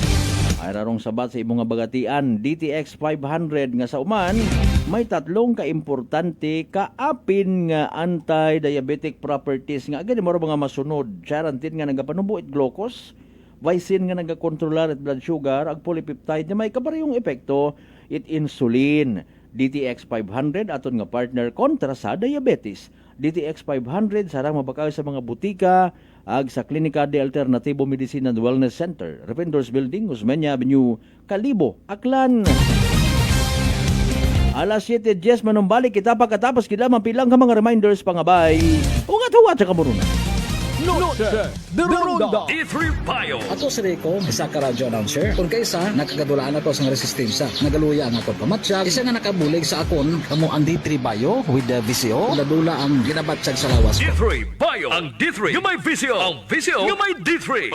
Ay rarong sabat sa imo nga bagatian, DTX 500 nga sa uman may tatlong kaimportante kaapin nga anti-diabetic properties nga agad mo mga masunod. Charantin nga nagapanubo it glucose, vicin nga nagakontrolar it blood sugar, ag polypeptide nga may kabarehong epekto it insulin. DTX 500 aton nga partner kontra sa diabetes. DTX 500 sarang mabakaw sa mga butika ag sa Klinika de Alternativo Medicine and Wellness Center, Rependors Building, Osmeña Avenue, Kalibo, Aklan. Alas 7:10 manumbalik kita pagkatapos kita mapilang ka mga reminders pangabay. Ugat-ugat sa kamuruna. Noche de Ronda D3 Bio. Ato si Rico, isa ka radio announcer. Kung kaysa, nakagadulaan ako sa resistensya. Nagaluya ang akong pamatsyag. Isa nga nakabulig sa akon, kamo ang D3 Bio with the VCO. Ladula ang ginabatsyag sa lawas ko. D3 Bio. Ang D3 yung may VCO. Ang VCO yung may D3.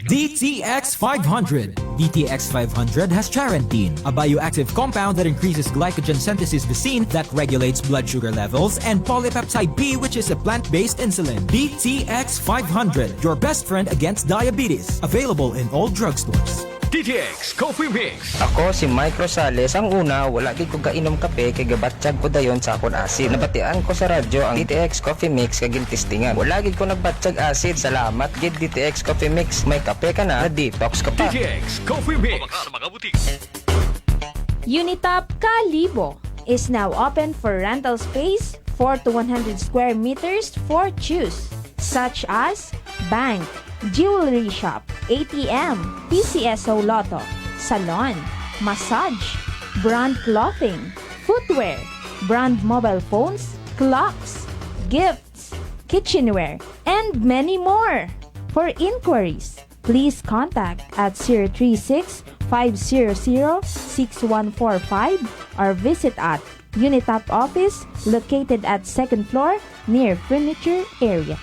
DTX 500. DTX 500 has Charantine, a bioactive compound that increases glycogen synthesis Vicine that regulates blood sugar levels, and polypeptide B, which is a plant-based insulin. DTX 500, your best friend against diabetes. Available in all drugstores. DTX Coffee Mix. Ako si Mike Rosales. Ang una, wala gid ko kainom kape kay gabatsyag ko dayon sa akon acid. Nabatian ko sa radyo ang DTX Coffee Mix kay gintistingan. Wala gid ko nagbatsyag acid. Salamat gid DTX Coffee Mix. May kape ka na detox ka pa. DTX Coffee Mix. Unitop Kalibo is now open for rental space 4 to 100 square meters for choose, such as bank, jewelry shop, ATM, PCSO Lotto, salon, massage, brand clothing, footwear, brand mobile phones, clocks, gifts, kitchenware, and many more. For inquiries, please contact at 036-500-6145 or visit at Unitop office located at 2nd floor near furniture area.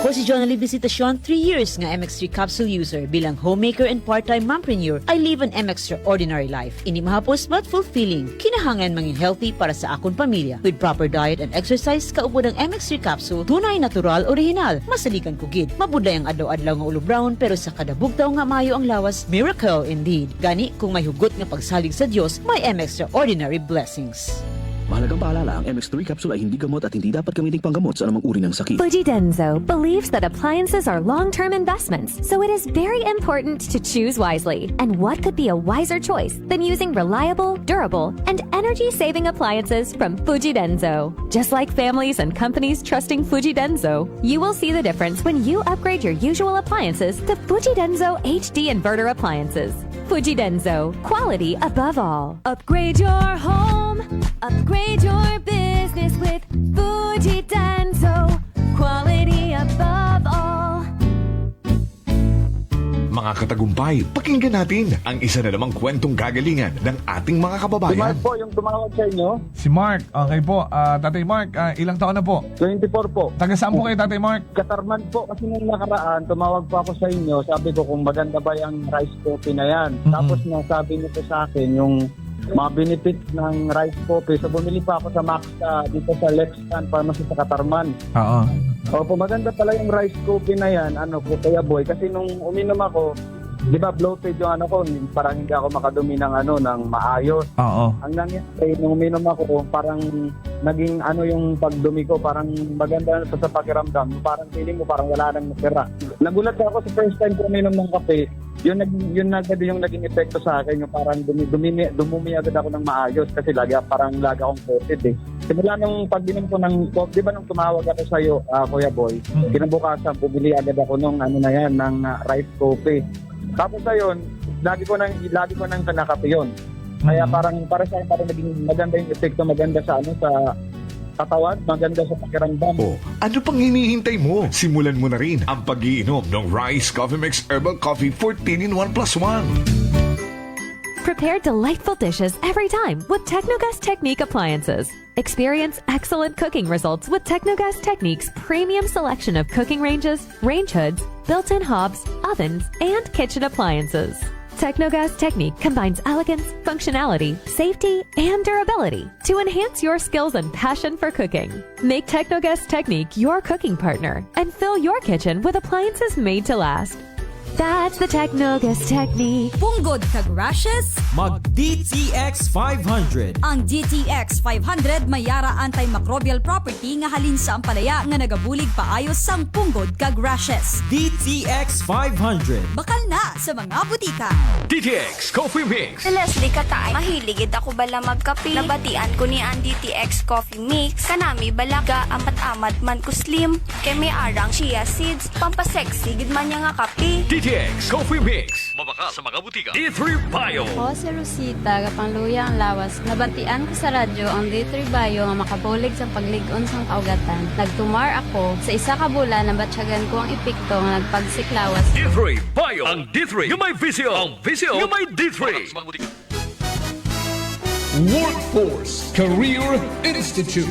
Ako si Jonali Visitacion, 3 years nga MX3 capsule user. Bilang homemaker and part-time mompreneur, I live an extraordinary life. Ini mahapos but fulfilling. Kinahangan mangin healthy para sa akong pamilya. With proper diet and exercise, kaupod ang MX3 capsule, tunay, natural, original. Masaligan ko gid. Mabuday ang adlaw-adlaw nga ulo brown, pero sa kada bugtaw nga mayo ang lawas, miracle indeed. Gani, kung may hugot nga pagsalig sa Dios, may extraordinary blessings. Mahalagang paalala, ang MX3 capsule ay hindi gamot at hindi dapat gamiting panggamot sa anumang uri ng sakit. Fujidenzo believes that appliances are long-term investments, so it is very important to choose wisely. And what could be a wiser choice than using reliable, durable, and energy-saving appliances from Fujidenzo? Just like families and companies trusting Fujidenzo, you will see the difference when you upgrade your usual appliances to Fujidenzo HD inverter appliances. Fujidenzo, quality above all. Upgrade your home, upgrade your business with Fujidenzo, quality above all. Mga katagumpay, pakinggan natin ang isa na namang kwentong kagalingan ng ating mga kababayan. Si Mark po yung tumawag sa inyo. Si Mark, okay po. Tatay Mark, ilang taon na po? 24 po. Taga saan po kayo, Tatay Mark? Katarman po kasi nung nakaraan, tumawag po ako sa inyo. Sabi ko kung maganda ba yung rice coffee na yan. Tapos nasabi niyo po sa akin yung mga benefits ng rice coffee. So bumili pa ako sa Maxta dito sa Lexan Pharmacy sa Katarman. Oo. Opo, maganda pala yung rice coffee na yan. Ano po, Kuya Boy. Kasi nung uminom ako, di ba bloated yung ano ko, parang hindi ako makadumi ng ng maayos. Oo. Ang nangyari, nung uminom ako, parang naging yung pagdumi ko, parang maganda sa pakiramdam. Parang feeling mo, parang wala nang natira. Nagulat ako sa first time ko uminom ng kape, yun agad yung naging epekto sa akin, yung parang dumumi agad ako ng maayos kasi lagi akong coated eh. Simula nung pag-inom ko ng coffee, di ba nung tumawag ako sa iyo, Kuya Boy, kinabukasan, bumili agad ako ng ng rice coffee. Tapos ayun, lagi ko nang kanakape yun. Kaya para sa akin, parang naging maganda yung epekto, maganda sa sa katawan, maganda sa pakiramdam. Ano pang hinihintay mo? Simulan mo na rin ang pag-iinom ng Rice Coffee Mix Herbal Coffee 14-in-1+1. Prepare delightful dishes every time with Technogas Technique appliances. Experience excellent cooking results with Technogas Technique's premium selection of cooking ranges, range hoods, built-in hobs, ovens, and kitchen appliances. Technogas Technique combines elegance, functionality, safety, and durability to enhance your skills and passion for cooking. Make Technogas Technique your cooking partner and fill your kitchen with appliances made to last. That's the Technogas Technique. Punggod kag rashes? Mag DTX 500. Ang DTX 500 may yara antimicrobial property nga halin sa ampalaya nga nagabulig paayos sang punggod kag rashes. DTX 500. Bakal na sa mga butika. DTX Coffee Mix. Leslie Katay, mahiligid ako bala magkape. Nabatian ko ni ang DTX Coffee Mix. Kanami balaga amat-amat man ko slim. Kay may arang chia seeds. Pampasexy gid man niya nga kape. DTX Coffee Mix. Mabaka sa mga butika. D3 Bio. Ako si Rosita, kapangluya ang lawas. Nabatian ko sa radyo ang D3 Bio nga makabulig sa pagligon sang kaugatan. Nagtumar ako sa isa ka bulan na batsyagan ko ang epekto nga nagpagsiklawas. D3 Bio. Ang D3 yung may visio. Ang visio yung may D3. Workforce Career Institute.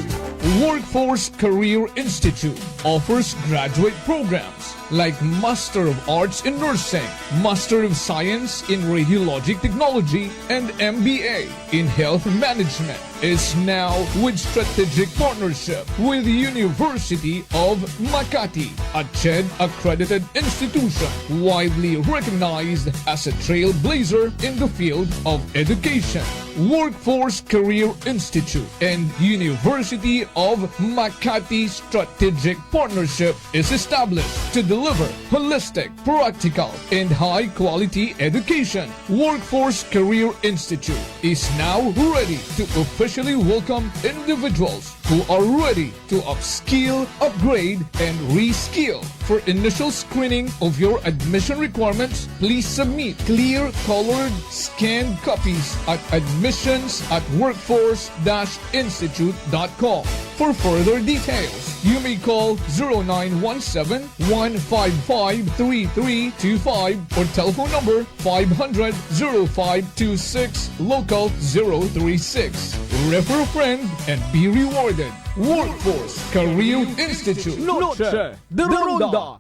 Workforce Career Institute offers graduate programs like Master of Arts in Nursing, Master of Science in Radiologic Technology, and MBA in Health Management. Is now with strategic partnership with the University of Makati, a CHED accredited institution widely recognized as a trailblazer in the field of education. Workforce Career Institute and University of Makati Strategic Partnership is established to deliver holistic, practical, and high-quality education. Workforce Career Institute is now ready to officially welcome individuals who are ready to upskill, upgrade, and reskill. For initial screening of your admission requirements, please submit clear colored scanned copies at admissions@workforce-institute.com. For further details, you may call 0917-155-3325 or telephone number 500-0526 local 036. Refer a friend and be rewarded. Workforce Career Institute. Noche de Ronda.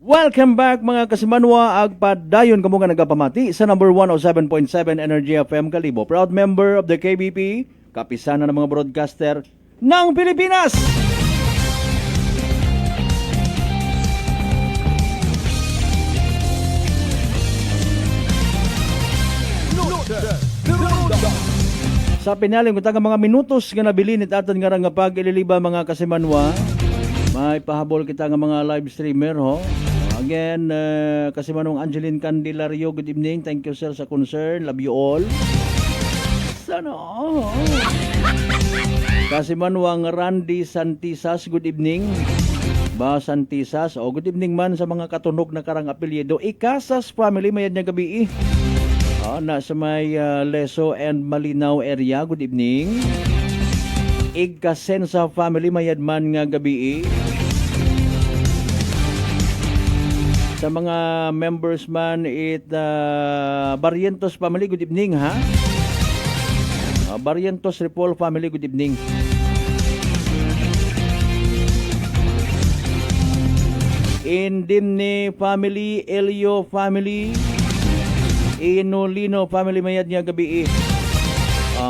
Welcome back mga kasimanwa, agpadayon kamo nga nagapamati sa number 107.7 Energy FM Kalibo. Proud member of the KBP, kapisanan ng mga broadcaster ng Pilipinas. Sa pinalim kung mga minutos nga nabili ni tatan nga nga pag ililiba mga kasimanwa, may pahabol kita nga mga live streamer ho. Again, kasimanong Angeline Candelario, good evening. Thank you sir sa concern. Love you all. Sana kasimanwang Randy Santisas, good evening. Ba Santisas, good evening man sa mga katunog na karang apelyido. Ikasas family, mayad niya gabi na sa may Leso and Malinaw area, good evening. Igkasensa family, mayadman nga gabi. Sa mga members man Barrientos family, good evening ha. Barrientos Repol family, good evening. Indimne family, Elio family, Inolino family, mayad niya gabi.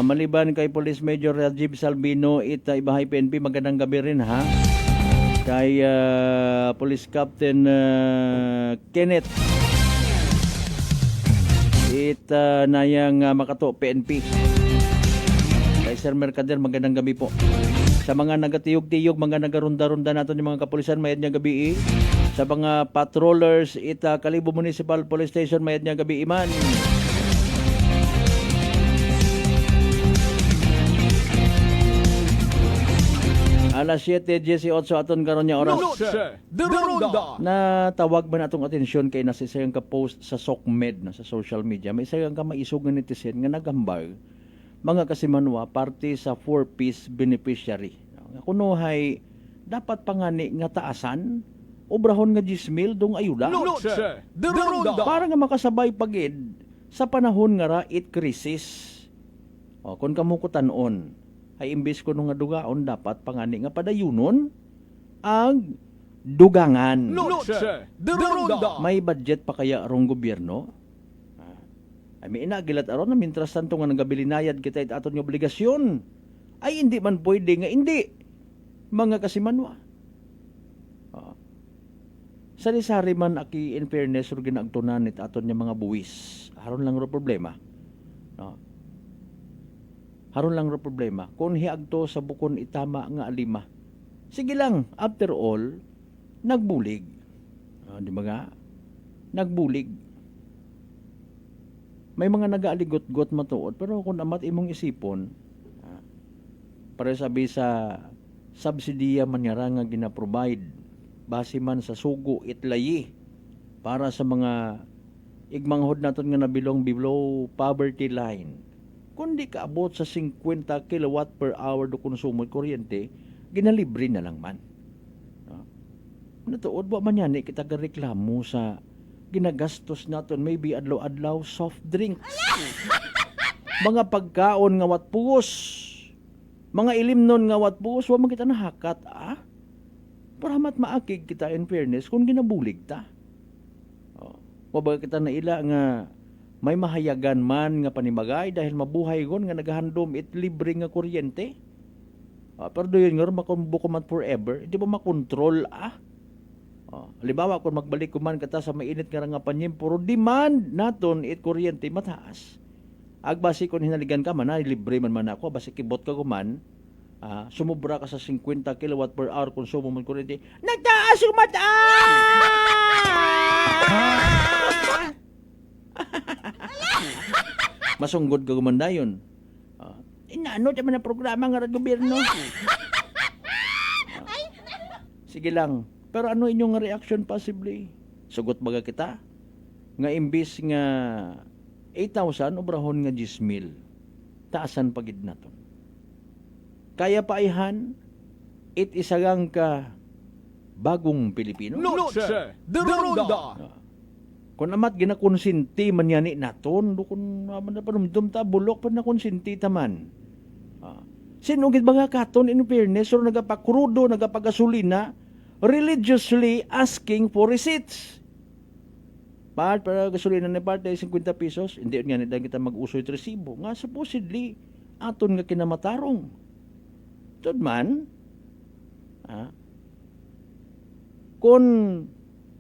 Maliban kay Police Major Rajiv Salvino, Ibahay PNP, magandang gabi rin ha. Kay Police Captain Kenneth nayang makato PNP. Kay Sir Mercader, magandang gabi po. Sa mga nagatiyog-tiyog, mga nagarunda-runda natin yung mga kapulisan, mayad niya gabi. Sa mga patrollers, Kalibo Municipal Police Station, mayad niya gabi iman. Alas 7:18 aton karon nya oras. Na tawag ba natong atensyon kay nasisayang ka post sa SOCMED na sa social media. May isayang ka maisog nga netizen nga nagambag mga kasimanwa parte sa 4-piece beneficiary. Kuno hay dapat pangani nga taasan obrahon nga 10,000 dong ayuda. Para nga makasabay pagid sa panahon nga ra it crisis. O kun kamo ko tan-on ay imbes ko nung nga dugaon dapat pangani nga padayunon ang dugangan. May budget pa kaya arong gobyerno? Ay may inagilat aron na mintras tanto nga nagabilinayad kita it aton nga obligasyon. Ay hindi man pwede nga hindi. Mga kasimanwa. Sari-sari man aki in fairness or ginagtunan it aton nga mga buwis. Aron lang ro problema. No? Haron lang ro problema. Kung hiagto sa bukon itama nga alima. Sige lang, after all, nagbulig. Di ba nga? Nagbulig. May mga nagaaligot-got matuod, pero kung amat imong isipon, para sabi sa subsidiya man nga nga ginaprovide, base man sa sugo itlayi, para sa mga igmanghod naton nga nabilong below poverty line. Kundi kaabot sa 50 kilowatt per hour do konsumo kuryente, ginalibre na lang man. Natuod ba man yan, kita gareklamo sa ginagastos naton maybe adlaw-adlaw soft drinks. Mga pagkaon nga watpus, mga ilimnon nga watpus, wa man kita nahakat, para mat maakig kita in fairness kung ginabulig ta. Wa ba kita naila nga may mahayagan man nga panimagay dahil mabuhay gon nga nagahandom it libre nga kuryente. Pero doon nga makumbuko man forever, hindi ba makontrol halimbawa kung magbalik kuman kata sa mainit nga nga panyim, puro demand naton it kuryente mataas. Agbasi kung hinaligan ka man, libre man ako, basi kibot ka kuman, sumubra ka sa 50 kilowatt per hour konsumo man kuryente, nagtaas yung masunggod ka kumanda yun. Inaano naman ang programa nga gobyerno. Sige lang. Pero ano inyong reaction possibly? Sugot baga kita? Nga imbis nga 8,000 obrahon nga 10,000. Taasan pagid naton. Kaya paihan, it isagang ka bagong Pilipino. Kung amat ginakonsinti man yani naton, kung naman na panumdum ta, bulok pa na konsinti taman. Sinugid ba nga katon in fairness or nagapakrudo, nagapagasolina, religiously asking for receipts. Para gasolina ni parte 50 pesos, hindi nga nila kita mag-usoy resibo. Nga supposedly, aton nga kinamatarong. Tod man, kung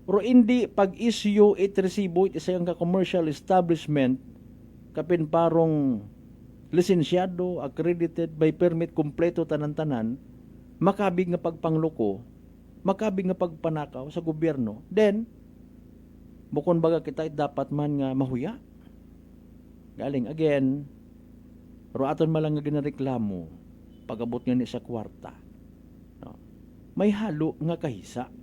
ro hindi pag-issue it resibo it isang ka-commercial establishment kapin parong lisensyado, accredited, by permit, kompleto tanan-tanan, makabig nga pagpangloko, makabig nga pagpanakaw sa gobyerno, then bukon baga kita dapat man nga mahuya. Galing again, ro aton malang nga ginareklamo pagabot nga ni sa kwarta. May halo nga kahisa.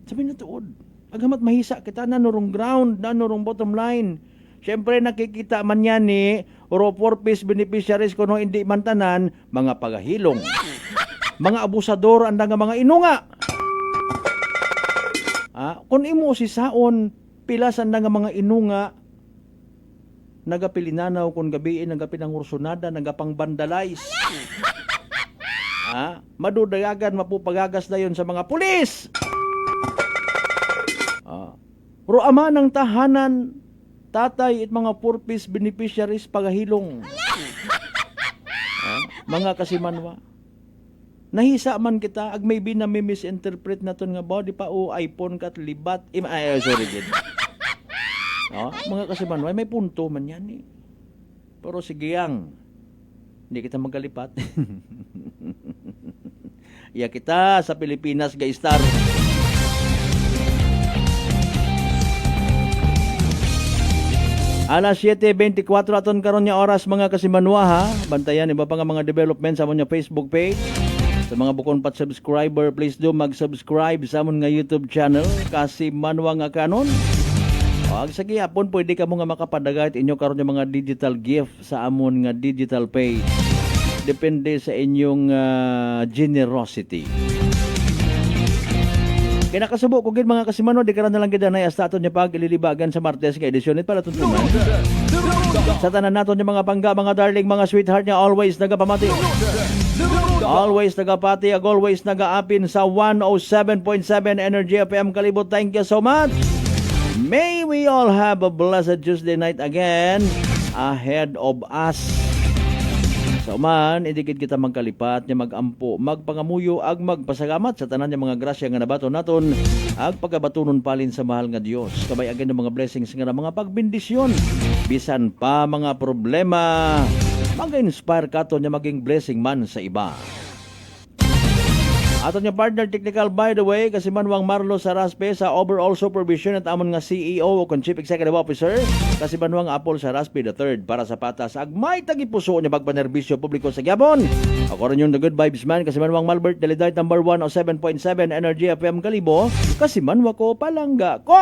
Sabi na tuod, agamat mahisa kita, nanurong ground, nanurong bottom line. Siyempre nakikita man yan ni ro 4-piece beneficiaries kuno hindi man tanan, mga pagahilong. Mga abusador anda nga mga inunga. Kung imo si saon, pilasan na nga mga inunga, nagapilinanaw kung gabiin, nagapinangursunada, nagapangvandalize. Madudayagan, mapupagagas na yun sa mga pulis. Ro ama ng tahanan, tatay at mga 4-piece beneficiaries pagahilong. Mga kasimanwa. Nahisa man kita, ag maybe na may misinterpret na to nga ba, di pa iPhone kat libat. Sorry, gid. Mga kasimanway, may punto man yan eh. Pero sige yang, hindi kita magkalipat. Iya kita sa Pilipinas, Gaystar. Alas 7:24 aton karon nya oras mga kasimanwa ha. Bantayan iba pa nga mga development sa amon nga Facebook page. Sa mga bukon pat subscriber, please do mag-subscribe sa amon nga YouTube channel Kasimanwa nga kanon. Ag sa gihapon pwede ka mo nga makapadagat inyo karon nga mga digital gift sa amon nga digital page. Depende sa inyong generosity. Kaya nakasubo kung gid mga kasimanwa, di ka na lang gid na hasta aton nya pag-ililibagan sa Martes kay edisyon para tuntunan. Sa tanan naton yung mga pangga, mga darling, mga sweetheart nya, always nagapamati. Always nagapati, always nagaapin sa 107.7 Energy FM Kalibo. Thank you so much. May we all have a blessed Tuesday night again ahead of us. So man, idikit kita magkalipat niya magampo, magpangamuyo, ag magpasalamat sa tanan niya mga grasya nga nabato naton, ag pagabatunon palin sa mahal nga Dios. Kabay agad ng mga blessings nga mga pagbendisyon. Bisan pa mga problema, mag-inspire ka to niya maging blessing man sa iba. Aton niya partner technical by the way, Kasimanwang Marlo Saraspe sa overall supervision at amon nga CEO o Chief Executive Officer, Kasimanwang Apple Saraspe III para sa patas ag may tagipuso niya pagpanerbisyo publiko sa Gabon. Ako rin yung the good vibes man, Kasimanwang Malbert, Delight number 1 o 7.7 Energy FM Kalibo, Kasimanwa ko palangga. Ko!